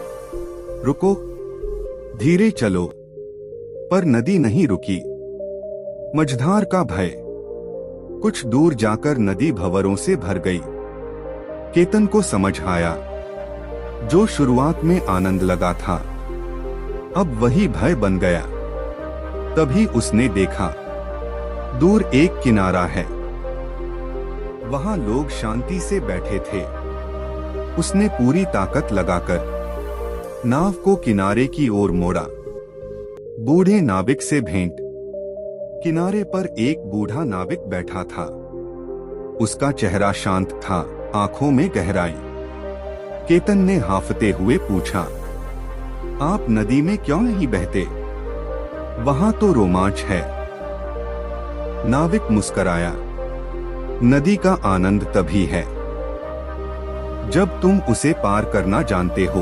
रुको, धीरे चलो। पर नदी नहीं रुकी। मझधार का भय। कुछ दूर जाकर नदी भंवरों से भर गई। केतन को समझ आया, जो शुरुआत में आनंद लगा था, अब वही भय बन गया। तभी उसने देखा, दूर एक किनारा है। वहां लोग शांति से बैठे थे। उसने पूरी ताकत लगाकर नाव को किनारे की ओर मोड़ा। बूढ़े नाविक से भेंट। किनारे पर एक बूढ़ा नाविक बैठा था। उसका चेहरा शांत था, आंखों में गहराई। केतन ने हांफते हुए पूछा, आप नदी में क्यों नहीं बहते? वहां तो रोमांच है। नाविक मुस्कराया, नदी का आनंद तभी है जब तुम उसे पार करना जानते हो,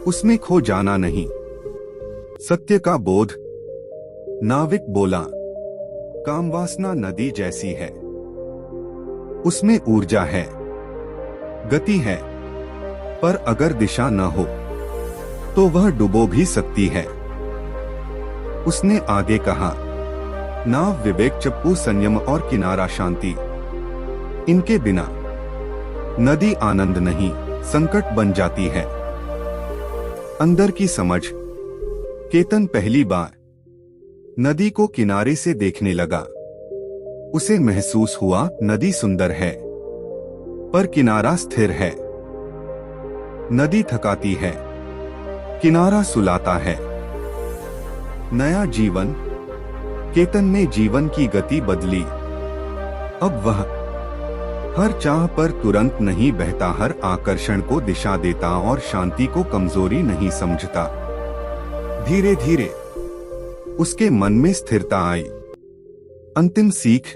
उसमें खो जाना नहीं। सत्य का बोध। नाविक बोला, कामवासना नदी जैसी है। उसमें ऊर्जा है, गति है, पर अगर दिशा न हो तो वह डुबो भी सकती है। उसने आगे कहा, नाव विवेक, चप्पू संयम और किनारा शांति, इनके बिना नदी आनंद नहीं, संकट बन जाती है। अंदर की समझ। केतन पहली बार नदी को किनारे से देखने लगा। उसे महसूस हुआ, नदी सुंदर है, पर किनारा स्थिर है। नदी थकाती है, किनारा सुलाता है। नया जीवन। केतन में जीवन की गति बदली। अब वह हर चाह पर तुरंत नहीं बहता, हर आकर्षण को दिशा देता और शांति को कमजोरी नहीं समझता। धीरे धीरे उसके मन में स्थिरता आई। अंतिम सीख।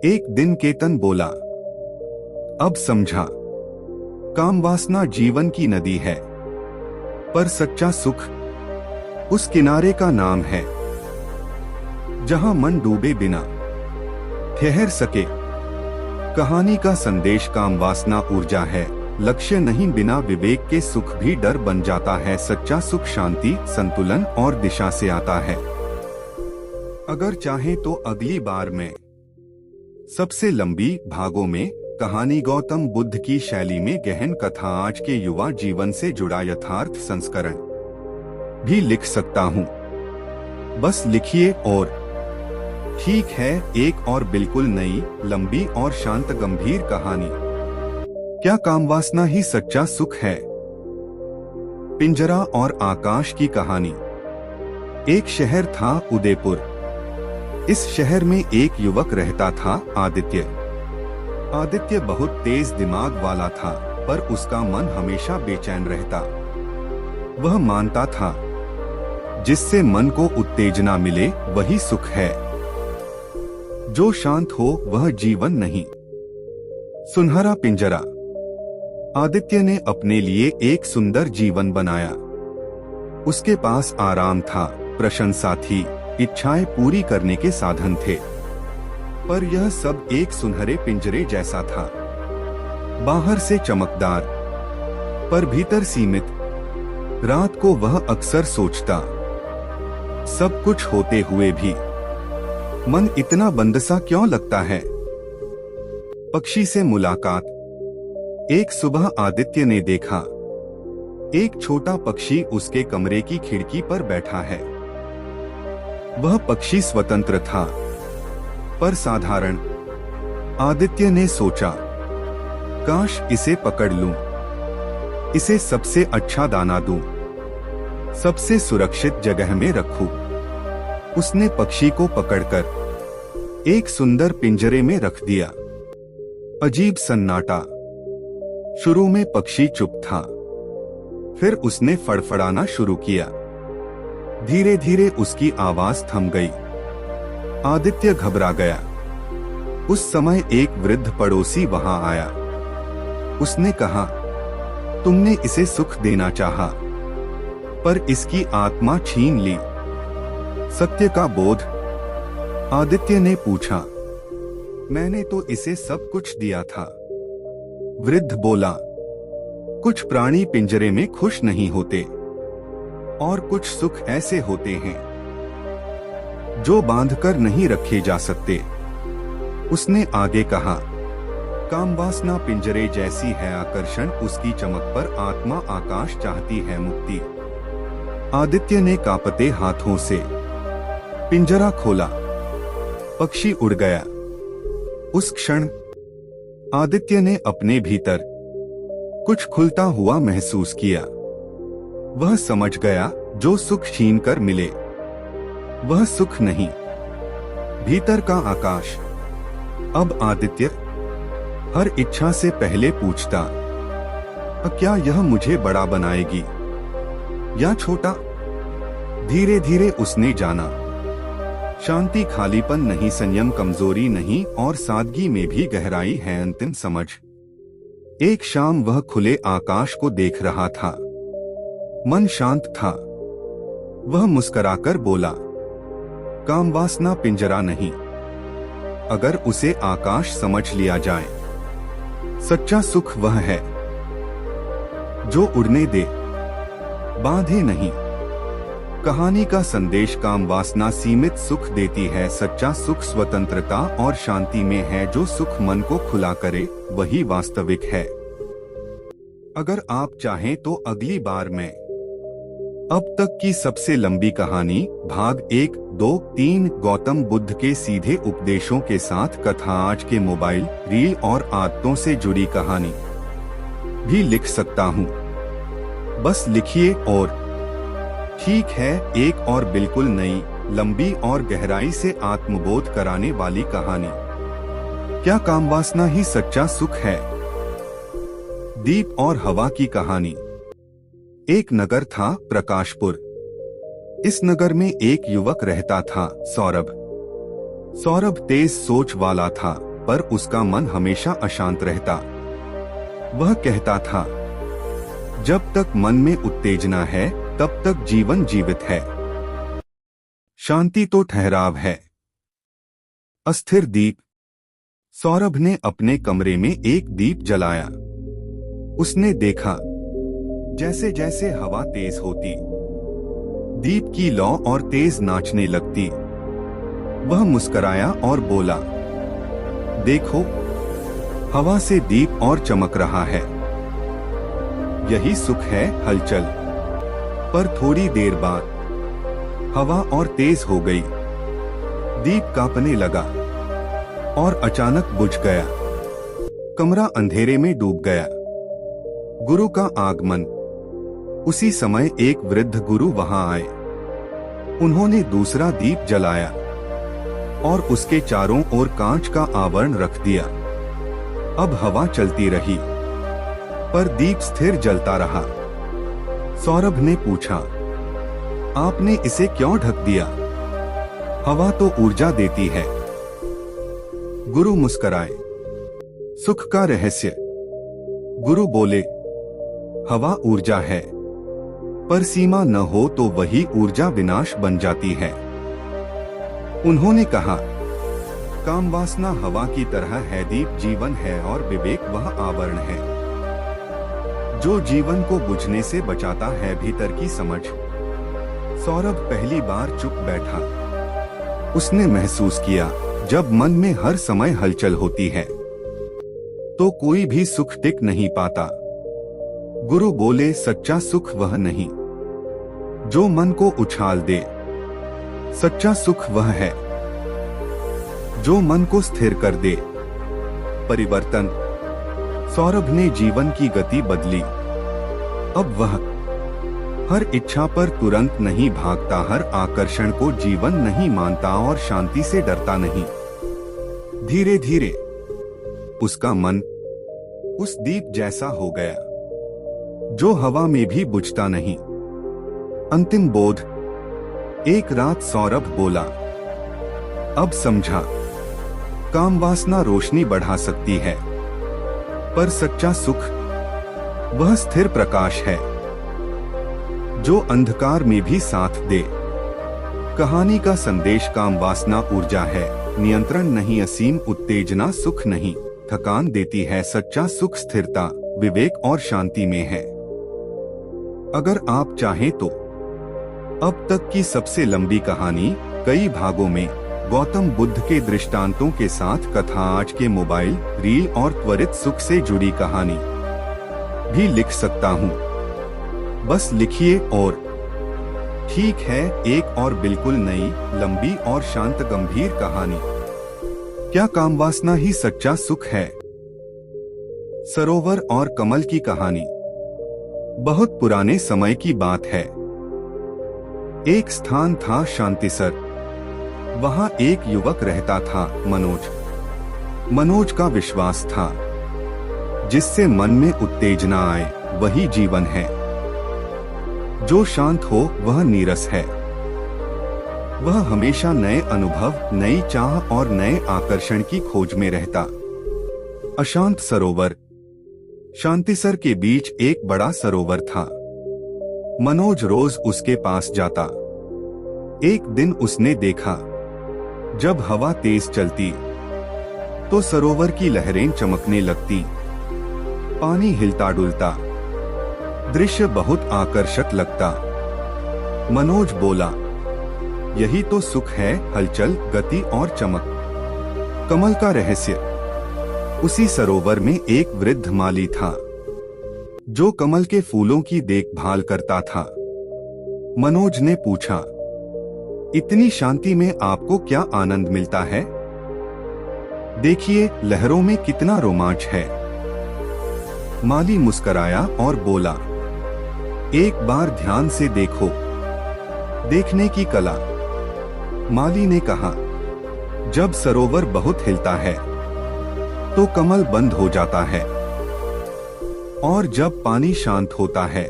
एक दिन केतन बोला, अब समझा, कामवासना जीवन की नदी है, पर सच्चा सुख उस किनारे का नाम है जहां मन डूबे बिना ठहर सके। कहानी का संदेश, कामवासना ऊर्जा है, लक्ष्य नहीं। बिना विवेक के सुख भी डर बन जाता है। सच्चा सुख शांति, संतुलन और दिशा से आता है। अगर चाहे तो अगली बार में सबसे लंबी भागों में कहानी गौतम बुद्ध की शैली में गहन कथा, आज के युवा जीवन से जुड़ा यथार्थ संस्करण भी लिख सकता हूँ। बस लिखिए। और ठीक है, एक और बिल्कुल नई, लंबी और शांत गंभीर कहानी। क्या कामवासना ही सच्चा सुख है? पिंजरा और आकाश की कहानी। एक शहर था, उदयपुर। इस शहर में एक युवक रहता था, आदित्य। आदित्य बहुत तेज दिमाग वाला था, पर उसका मन हमेशा बेचैन रहता। वह मानता था, जिससे मन को उत्तेजना मिले वही सुख है। जो शांत हो वह जीवन नहीं। सुनहरा पिंजरा। आदित्य ने अपने लिए एक सुंदर जीवन बनाया। उसके पास आराम था, प्रशंसा थी, इच्छाएं पूरी करने के साधन थे। पर यह सब एक सुनहरे पिंजरे जैसा था। बाहर से चमकदार, पर भीतर सीमित। रात को वह अक्सर सोचता, सब कुछ होते हुए भी मन इतना बंद सा क्यों लगता है? पक्षी से मुलाकात। एक सुबह आदित्य ने देखा, एक छोटा पक्षी उसके कमरे की खिड़की पर बैठा है। वह पक्षी स्वतंत्र था, पर साधारण। आदित्य ने सोचा, काश इसे पकड़ लूं, इसे सबसे अच्छा दाना दूं, सबसे सुरक्षित जगह में रखूं। उसने पक्षी को पकड़कर एक सुंदर पिंजरे में रख दिया। अजीब सन्नाटा। शुरू में पक्षी चुप था, फिर उसने फड़फड़ाना शुरू किया। धीरे धीरे उसकी आवाज थम गई। आदित्य घबरा गया। उस समय एक वृद्ध पड़ोसी वहां आया। उसने कहा, तुमने इसे सुख देना चाहा, पर इसकी आत्मा छीन ली। सत्य का बोध। आदित्य ने पूछा, मैंने तो इसे सब कुछ दिया था। वृद्ध बोला, कुछ प्राणी पिंजरे में खुश नहीं होते, और कुछ सुख ऐसे होते हैं जो बांधकर नहीं रखे जा सकते। उसने आगे कहा, कामवासना पिंजरे जैसी है आकर्षण, उसकी चमक पर आत्मा आकाश चाहती है मुक्ति। आदित्य ने कांपते हाथों से पिंजरा खोला। पक्षी उड़ गया। उस क्षण आदित्य ने अपने भीतर कुछ खुलता हुआ महसूस किया। वह समझ गया, जो सुख छीन कर मिले वह सुख नहीं, भीतर का आकाश। अब आदित्य हर इच्छा से पहले पूछता, क्या यह मुझे बड़ा बनाएगी या छोटा? धीरे धीरे उसने जाना, शांति खालीपन नहीं, संयम कमजोरी नहीं, और सादगी में भी गहराई है अंतिम समझ। एक शाम वह खुले आकाश को देख रहा था। मन शांत था। वह मुस्कुराकर बोला, कामवासना पिंजरा नहीं, अगर उसे आकाश समझ लिया जाए। सच्चा सुख वह है जो उड़ने दे, बांधे नहीं। कहानी का संदेश, कामवासना सीमित सुख देती है, सच्चा सुख स्वतंत्रता और शांति में है। जो सुख मन को खुला करे वही वास्तविक है। अगर आप चाहें तो अगली बार मैं अब तक की सबसे लंबी कहानी भाग 1, 2, 3 गौतम बुद्ध के सीधे उपदेशों के साथ कथा, आज के मोबाइल, रील और आदतों से जुड़ी कहानी भी लिख सकता हूँ। बस लिखिए। और ठीक है, एक और बिल्कुल नई, लंबी और गहराई से आत्मबोध कराने वाली कहानी। क्या कामवासना ही सच्चा सुख है? दीप और हवा की कहानी। एक नगर था, प्रकाशपुर। इस नगर में एक युवक रहता था, सौरभ। सौरभ तेज सोच वाला था, पर उसका मन हमेशा अशांत रहता। वह कहता था, जब तक मन में उत्तेजना है तब तक जीवन जीवित है, शांति तो ठहराव है। अस्थिर दीप। सौरभ ने अपने कमरे में एक दीप जलाया। उसने देखा, जैसे जैसे हवा तेज होती, दीप की लौ और तेज नाचने लगती। वह मुस्कुराया और बोला, देखो, हवा से दीप और चमक रहा है। यही सुख है, हलचल। पर थोड़ी देर बाद हवा और तेज हो गई। दीप कांपने लगा और अचानक बुझ गया। कमरा अंधेरे में डूब गया। गुरु का आगमन। उसी समय एक वृद्ध गुरु वहां आए। उन्होंने दूसरा दीप जलाया और उसके चारों ओर कांच का आवरण रख दिया। अब हवा चलती रही, पर दीप स्थिर जलता रहा। सौरभ ने पूछा, आपने इसे क्यों ढक दिया? हवा तो ऊर्जा देती है। गुरु मुस्कुराए। सुख का रहस्य। गुरु बोले, हवा ऊर्जा है, पर सीमा न हो तो वही ऊर्जा विनाश बन जाती है। उन्होंने कहा, कामवासना हवा की तरह है, दीप जीवन है और विवेक वह आवरण है जो जीवन को बुझने से बचाता है, भीतर की समझ। सौरभ पहली बार चुप बैठा। उसने महसूस किया, जब मन में हर समय हलचल होती है तो कोई भी सुख टिक नहीं पाता। गुरु बोले, सच्चा सुख वह नहीं जो मन को उछाल दे, सच्चा सुख वह है जो मन को स्थिर कर दे। परिवर्तन। सौरभ ने जीवन की गति बदली। अब वह हर इच्छा पर तुरंत नहीं भागता, हर आकर्षण को जीवन नहीं मानता और शांति से डरता नहीं। धीरे धीरे उसका मन उस दीप जैसा हो गया जो हवा में भी बुझता नहीं। अंतिम बोध। एक रात सौरभ बोला, अब समझा, काम वासना रोशनी बढ़ा सकती है, पर सच्चा सुख वह स्थिर प्रकाश है जो अंधकार में भी साथ दे। कहानी का संदेश काम वासना ऊर्जा है, नियंत्रण नहीं, असीम उत्तेजना सुख नहीं, थकान देती है। सच्चा सुख स्थिरता, विवेक और शांति में है। अगर आप चाहें तो अब तक की सबसे लंबी कहानी कई भागों में गौतम बुद्ध के दृष्टांतों के साथ कथा, आज के मोबाइल, रील और त्वरित सुख से जुड़ी कहानी भी लिख सकता हूँ। बस लिखिए और ठीक है, एक और बिल्कुल नई, लंबी और शांत गंभीर कहानी। क्या कामवासना ही सच्चा सुख है? सरोवर और कमल की कहानी बहुत पुराने समय की बात है। एक स्थान था शांतिसर। वहां एक युवक रहता था, मनोज। मनोज का विश्वास था जिससे मन में उत्तेजना आए वही जीवन है। जो शांत हो वह नीरस है। वह हमेशा नए अनुभव, नई चाह और नए आकर्षण की खोज में रहता। अशांत सरोवर। शांतिसर के बीच एक बड़ा सरोवर था। मनोज रोज उसके पास जाता। एक दिन उसने देखा, जब हवा तेज चलती तो सरोवर की लहरें चमकने लगती, पानी हिलता डुलता, दृश्य बहुत आकर्षक लगता। मनोज बोला, यही तो सुख है, हलचल, गति और चमक। कमल का रहस्य। उसी सरोवर में एक वृद्ध माली था जो कमल के फूलों की देखभाल करता था। मनोज ने पूछा, इतनी शांति में आपको क्या आनंद मिलता है? देखिए, लहरों में कितना रोमांच है। माली मुस्कुराया और बोला, एक बार ध्यान से देखो। देखने की कला। माली ने कहा, जब सरोवर बहुत हिलता है तो कमल बंद हो जाता है, और जब पानी शांत होता है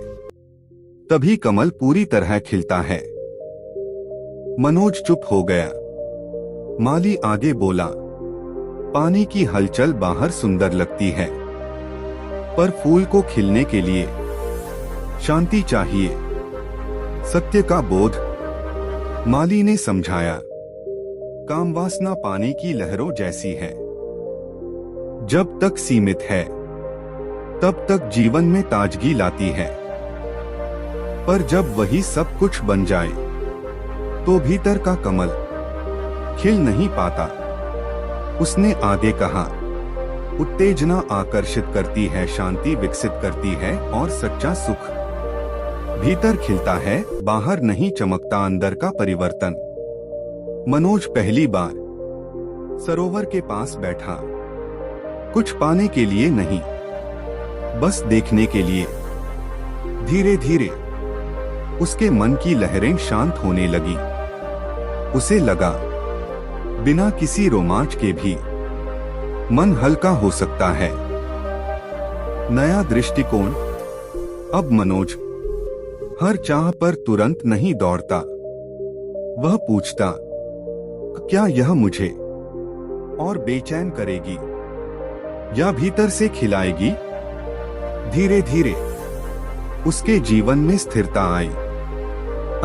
तभी कमल पूरी तरह खिलता है। मनोज चुप हो गया। माली आगे बोला, पानी की हलचल बाहर सुंदर लगती है, पर फूल को खिलने के लिए शांति चाहिए। सत्य का बोध। माली ने समझाया, कामवासना पानी की लहरों जैसी है। जब तक सीमित है तब तक जीवन में ताजगी लाती है, पर जब वही सब कुछ बन जाए तो भीतर का कमल खिल नहीं पाता। उसने आगे कहा, उत्तेजना आकर्षित करती है, शांति विकसित करती है और सच्चा सुख भीतर खिलता है, बाहर नहीं चमकता। अंदर का परिवर्तन। मनोज पहली बार सरोवर के पास बैठा, कुछ पाने के लिए नहीं, बस देखने के लिए। धीरे धीरे उसके मन की लहरें शांत होने लगी। उसे लगा, बिना किसी रोमांच के भी मन हल्का हो सकता है। नया दृष्टिकोण। अब मनोज हर चाह पर तुरंत नहीं दौड़ता। वह पूछता, क्या यह मुझे और बेचैन करेगी या भीतर से खिलाएगी? धीरे धीरे उसके जीवन में स्थिरता आई।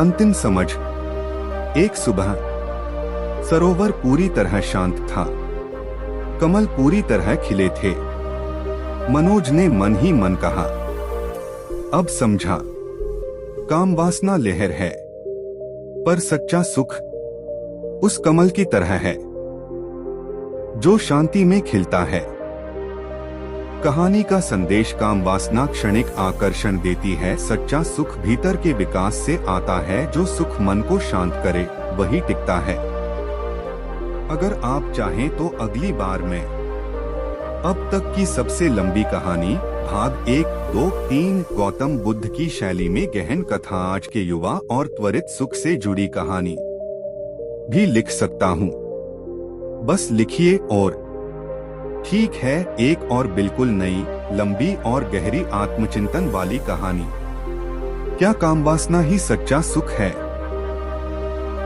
अंतिम समझ। एक सुबह सरोवर पूरी तरह शांत था। कमल पूरी तरह खिले थे। मनोज ने मन ही मन कहा, अब समझा, कामवासना लहर है, पर सच्चा सुख उस कमल की तरह है जो शांति में खिलता है। कहानी का संदेश। कामवासना क्षणिक आकर्षण देती है, सच्चा सुख भीतर के विकास से आता है। जो सुख मन को शांत करे वही टिकता है। अगर आप चाहें तो अगली बार मैं अब तक की सबसे लंबी कहानी भाग 1, 2, 3 गौतम बुद्ध की शैली में गहन कथा, आज के युवा और त्वरित सुख से जुड़ी कहानी भी लिख सकता हूँ। बस लिखिए और ठीक है, एक और बिल्कुल नई, लंबी और गहरी आत्मचिंतन वाली कहानी। क्या कामवासना ही सच्चा सुख है?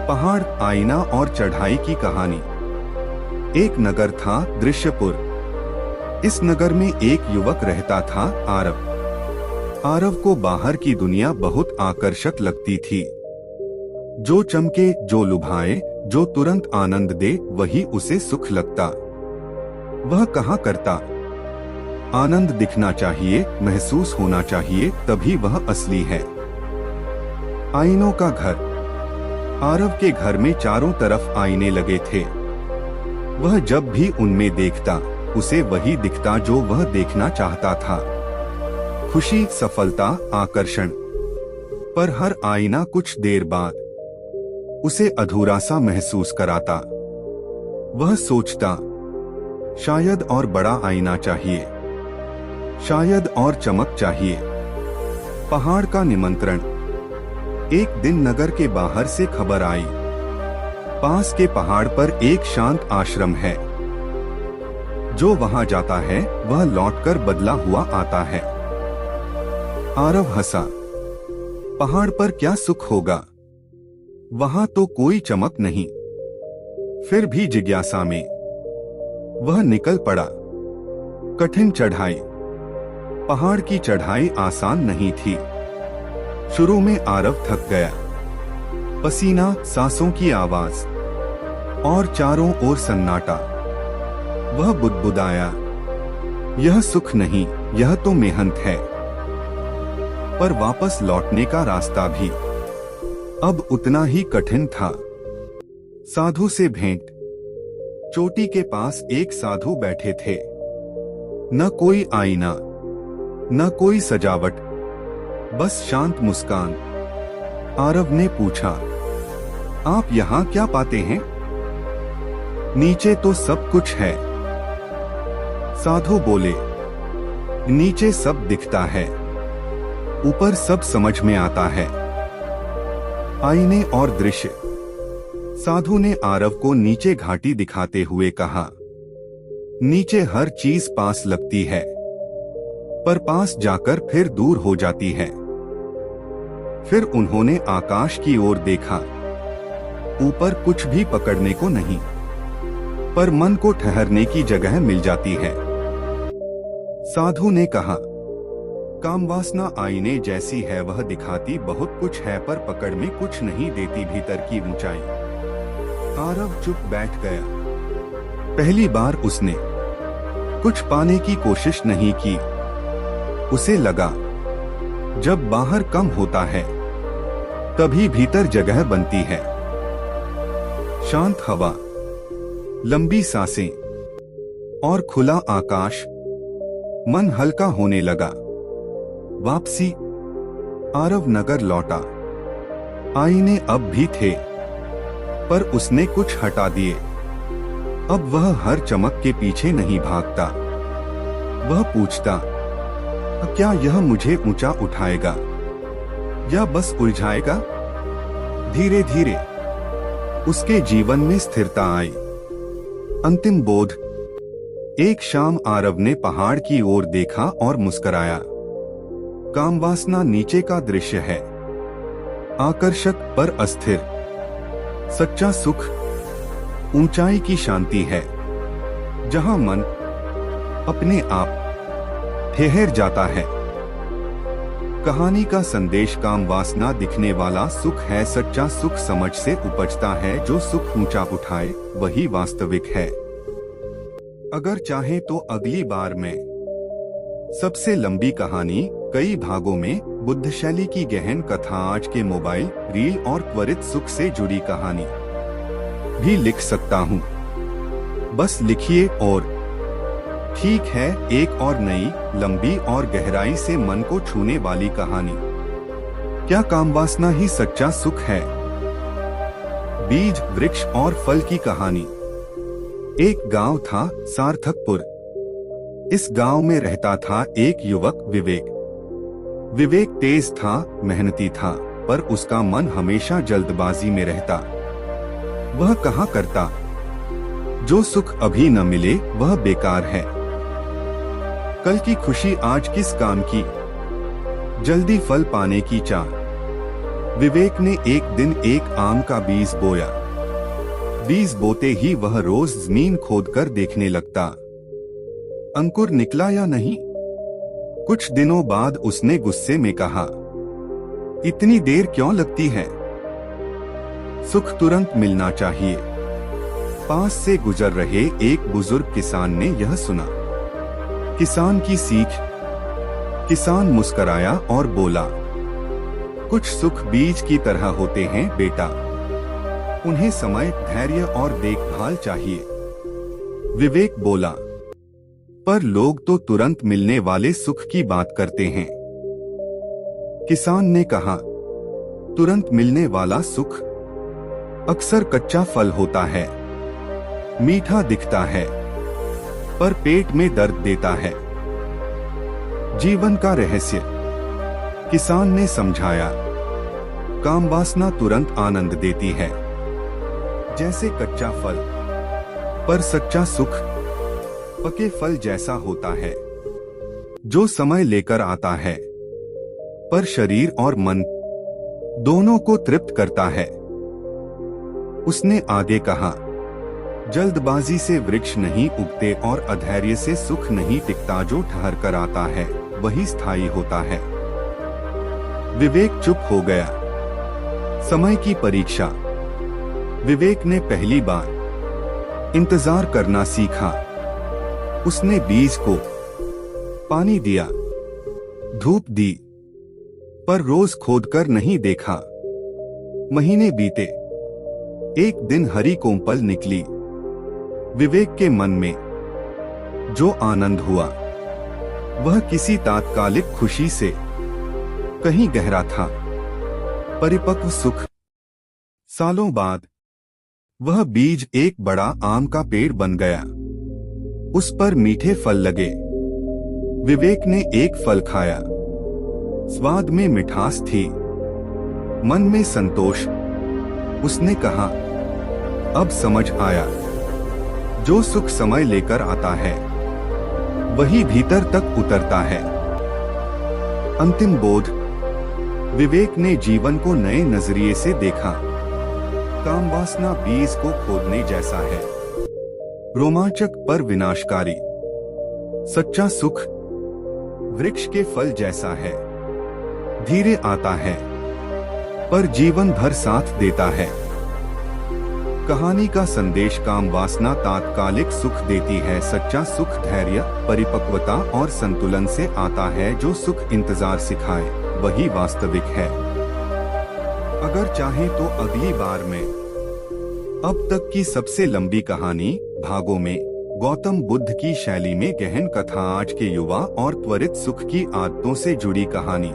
पहाड़, आईना और चढ़ाई की कहानी। एक नगर था दृश्यपुर। इस नगर में एक युवक रहता था आरव। आरव को बाहर की दुनिया बहुत आकर्षक लगती थी। जो चमके, जो लुभाए, जो तुरंत आनंद दे, वही उसे सुख लगता। वह कहा करता, आनंद दिखना चाहिए, महसूस होना चाहिए, तभी वह असली है। आईनों का घर। आरव के घर में चारों तरफ आईने लगे थे। वह जब भी उनमें देखता, उसे वही दिखता जो वह देखना चाहता था। खुशी, सफलता, आकर्षण। पर हर आईना कुछ देर बाद उसे अधूरा सा महसूस कराता। वह सोचता, शायद और बड़ा आईना चाहिए, शायद और चमक चाहिए। पहाड़ का निमंत्रण। एक दिन नगर के बाहर से खबर आई, पास के पहाड़ पर एक शांत आश्रम है। जो वहां जाता है वह लौटकर बदला हुआ आता है। आरव हंसा। पहाड़ पर क्या सुख होगा, वहां तो कोई चमक नहीं। फिर भी जिज्ञासा में वह निकल पड़ा। कठिन चढ़ाई। पहाड़ की चढ़ाई आसान नहीं थी। शुरू में आरव थक गया। पसीना, सांसों की आवाज और चारों ओर सन्नाटा। वह बुदबुदाया, यह सुख नहीं, यह तो मेहनत है। पर वापस लौटने का रास्ता भी अब उतना ही कठिन था। साधु से भेंट। चोटी के पास एक साधु बैठे थे। न कोई आईना, न कोई सजावट, बस शांत मुस्कान। आरव ने पूछा, आप यहाँ क्या पाते हैं? नीचे तो सब कुछ है। साधु बोले, नीचे सब दिखता है, ऊपर सब समझ में आता है। आईने और दृश्य। साधु ने आरव को नीचे घाटी दिखाते हुए कहा, नीचे हर चीज पास लगती है, पर पास जाकर फिर दूर हो जाती है। फिर उन्होंने आकाश की ओर देखा। ऊपर कुछ भी पकड़ने को नहीं, पर मन को ठहरने की जगह मिल जाती है। साधु ने कहा, कामवासना आईने जैसी है, वह दिखाती बहुत कुछ है पर पकड़ में कुछ नहीं देती भीतर की ऊंचाई। आरव चुप बैठ गया। पहली बार उसने कुछ पाने की कोशिश नहीं की। उसे लगा, जब बाहर कम होता है तभी भीतर जगह बनती है। शांत हवा, लंबी सांसें और खुला आकाश। मन हल्का होने लगा। वापसी। आरव नगर लौटा। आईने अब भी थे, पर उसने कुछ हटा दिए। अब वह हर चमक के पीछे नहीं भागता। वह पूछता, क्या यह मुझे ऊंचा उठाएगा या बस उलझाएगा? धीरे धीरे उसके जीवन में स्थिरता आई। अंतिम बोध। एक शाम आरव ने पहाड़ की ओर देखा और मुस्कुराया। कामवासना नीचे का दृश्य है, आकर्षक पर अस्थिर। सच्चा सुख ऊंचाई की शांति है, जहां मन अपने आप ठहर जाता है। कहानी का संदेश, काम वासना दिखने वाला सुख है, सच्चा सुख समझ से उपजता है। जो सुख ऊंचा उठाए वही वास्तविक है। अगर चाहे तो अगली बार में सबसे लंबी कहानी कई भागों में बुद्ध शैली की गहन कथा, आज के मोबाइल रील और त्वरित सुख से जुड़ी कहानी भी लिख सकता हूँ। बस लिखिए। और ठीक है, एक और नई, लंबी और गहराई से मन को छूने वाली कहानी। क्या कामवासना ही सच्चा सुख है? बीज, वृक्ष और फल की कहानी। एक गांव था, सार्थकपुर। इस गांव में रहता था एक युवक, विवेक। विवेक तेज था, मेहनती था, पर उसका मन हमेशा जल्दबाजी में रहता। वह कहा करता, जो सुख अभी न मिले वह बेकार है। कल की खुशी आज किस काम की, जल्दी फल पाने की चाह। विवेक ने एक दिन एक आम का बीज बोया। बीज बोते ही वह रोज जमीन खोदकर देखने लगता, अंकुर निकला या नहीं। कुछ दिनों बाद उसने गुस्से में कहा, इतनी देर क्यों लगती है? सुख तुरंत मिलना चाहिए। पास से गुजर रहे एक बुजुर्ग किसान ने यह सुना। किसान की सीख। किसान मुस्कराया और बोला, कुछ सुख बीज की तरह होते हैं बेटा, उन्हें समय, धैर्य और देखभाल चाहिए। विवेक बोला, पर लोग तो तुरंत मिलने वाले सुख की बात करते हैं। किसान ने कहा, तुरंत मिलने वाला सुख अक्सर कच्चा फल होता है, मीठा दिखता है, पर पेट में दर्द देता है। जीवन का रहस्य। किसान ने समझाया, काम वासना तुरंत आनंद देती है, जैसे कच्चा फल, पर सच्चा सुख पके फल जैसा होता है, जो समय लेकर आता है, पर शरीर और मन दोनों को तृप्त करता है। उसने आगे कहा, जल्दबाजी से वृक्ष नहीं उगते और अधैर्य से सुख नहीं टिकता। जो ठहर कर आता है वही स्थायी होता है। विवेक चुप हो गया। समय की परीक्षा। विवेक ने पहली बार इंतजार करना सीखा। उसने बीज को पानी दिया, धूप दी, पर रोज खोदकर नहीं देखा। महीने बीते। एक दिन हरी कोंपल निकली। विवेक के मन में जो आनंद हुआ वह किसी तात्कालिक खुशी से कहीं गहरा था, परिपक्व सुख। सालों बाद वह बीज एक बड़ा आम का पेड़ बन गया। उस पर मीठे फल लगे। विवेक ने एक फल खाया। स्वाद में मिठास थी, मन में संतोष। उसने कहा, अब समझ आया, जो सुख समय लेकर आता है वही भीतर तक उतरता है। अंतिम बोध। विवेक ने जीवन को नए नजरिए से देखा। काम वासना बीज को खोदने जैसा है, रोमांचक पर विनाशकारी। सच्चा सुख वृक्ष के फल जैसा है, धीरे आता है, पर जीवन भर साथ देता है। कहानी का संदेश, काम वासना तात्कालिक सुख देती है, सच्चा सुख धैर्य, परिपक्वता और संतुलन से आता है। जो सुख इंतजार सिखाए वही वास्तविक है। अगर चाहे तो अगली बार में अब तक की सबसे लंबी कहानी भागों में गौतम बुद्ध की शैली में गहन कथा, आज के युवा और त्वरित सुख की आदतों से जुड़ी कहानी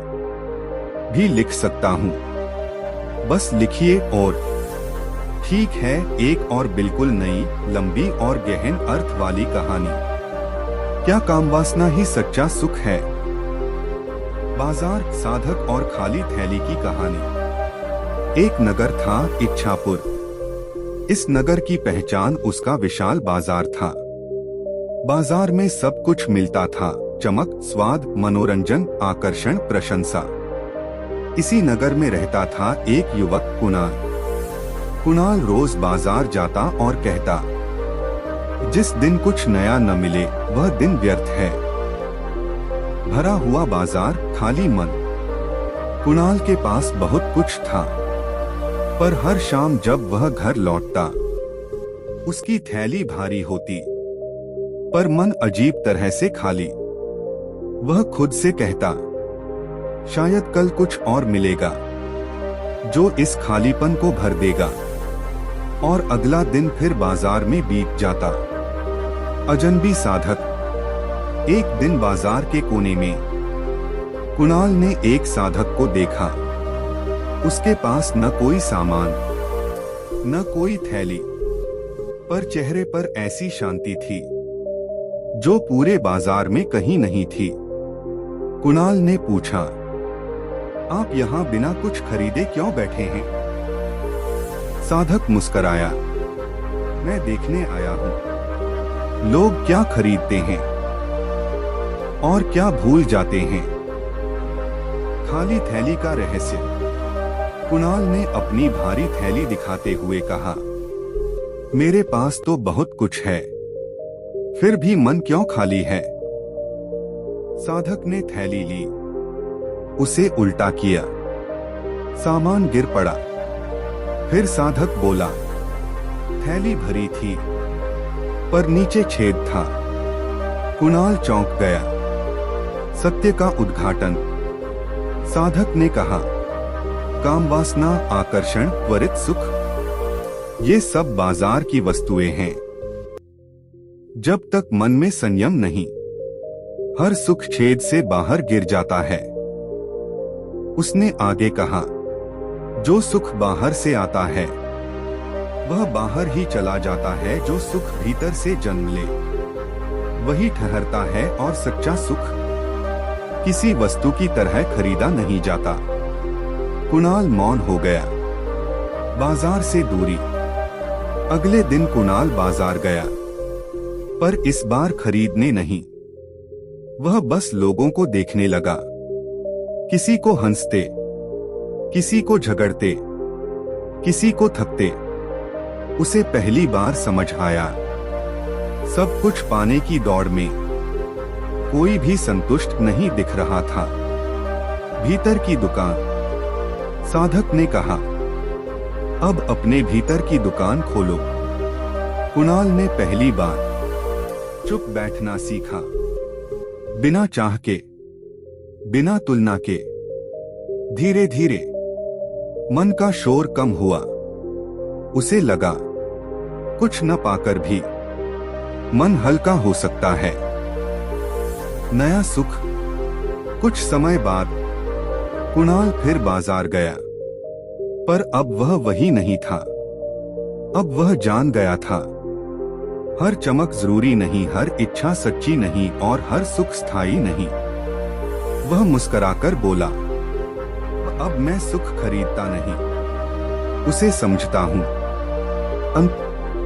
भी लिख सकता हूँ। बस लिखिए। और ठीक है, एक और बिल्कुल नई, लंबी और गहन अर्थ वाली कहानी। क्या काम वासना ही सच्चा सुख है? बाजार, साधक और खाली थैली की कहानी। एक नगर था, इच्छापुर। इस नगर की पहचान उसका विशाल बाजार था। बाजार में सब कुछ मिलता था, चमक, स्वाद, मनोरंजन, आकर्षण, प्रशंसा। इसी नगर में रहता था एक युवक, कुणाल। कुणाल रोज बाजार जाता और कहता, जिस दिन कुछ नया न मिले वह दिन व्यर्थ है। भरा हुआ बाजार, खाली मन। कुणाल के पास बहुत कुछ था, पर हर शाम जब वह घर लौटता उसकी थैली भारी होती, पर मन अजीब तरह से खाली। वह खुद से कहता, शायद कल कुछ और मिलेगा जो इस खालीपन को भर देगा। और अगला दिन फिर बाजार में बीत जाता। अजनबी साधक। एक दिन बाजार के कोने में कुणाल ने एक साधक को देखा। उसके पास न कोई सामान, न कोई थैली, पर चेहरे पर ऐसी शांति थी जो पूरे बाजार में कहीं नहीं थी। कुणाल ने पूछा, आप यहाँ बिना कुछ खरीदे क्यों बैठे हैं? साधक मुस्कराया, मैं देखने आया हूँ लोग क्या खरीदते हैं और क्या भूल जाते हैं। खाली थैली का रहस्य। कुणाल ने अपनी भारी थैली दिखाते हुए कहा, मेरे पास तो बहुत कुछ है, फिर भी मन क्यों खाली है। साधक ने थैली ली, उसे उल्टा किया, सामान गिर पड़ा। फिर साधक बोला, थैली भरी थी पर नीचे छेद था। कुणाल चौंक गया। सत्य का उद्घाटन। साधक ने कहा, कामवासना, आकर्षण, त्वरित सुख, ये सब बाजार की वस्तुएं हैं। जब तक मन में संयम नहीं, हर सुख छेद से बाहर गिर जाता है। उसने आगे कहा, जो सुख बाहर से आता है वह बाहर ही चला जाता है। जो सुख भीतर से जन्म ले वही ठहरता है, और सच्चा सुख किसी वस्तु की तरह खरीदा नहीं जाता। कुणाल मौन हो गया। बाजार से दूरी। अगले दिन कुणाल बाजार गया, पर इस बार खरीदने नहीं। वह बस लोगों को देखने लगा, किसी को हंसते, किसी को झगड़ते, किसी को थकते। उसे पहली बार समझ आया, सब कुछ पाने की दौड़ में कोई भी संतुष्ट नहीं दिख रहा था। भीतर की दुकान। साधक ने कहा, अब अपने भीतर की दुकान खोलो। कुणाल ने पहली बार चुप बैठना सीखा, बिना चाह के, बिना तुलना के। धीरे धीरे मन का शोर कम हुआ। उसे लगा, कुछ न पाकर भी मन हल्का हो सकता है। नया सुख। कुछ समय बाद कुणाल फिर बाजार गया, पर अब वह वही नहीं था। अब वह जान गया था, हर चमक जरूरी नहीं, हर इच्छा सच्ची नहीं, और हर सुख स्थायी नहीं। वह मुस्कुराकर बोला, अब मैं सुख खरीदता नहीं, उसे समझता हूं। अंत।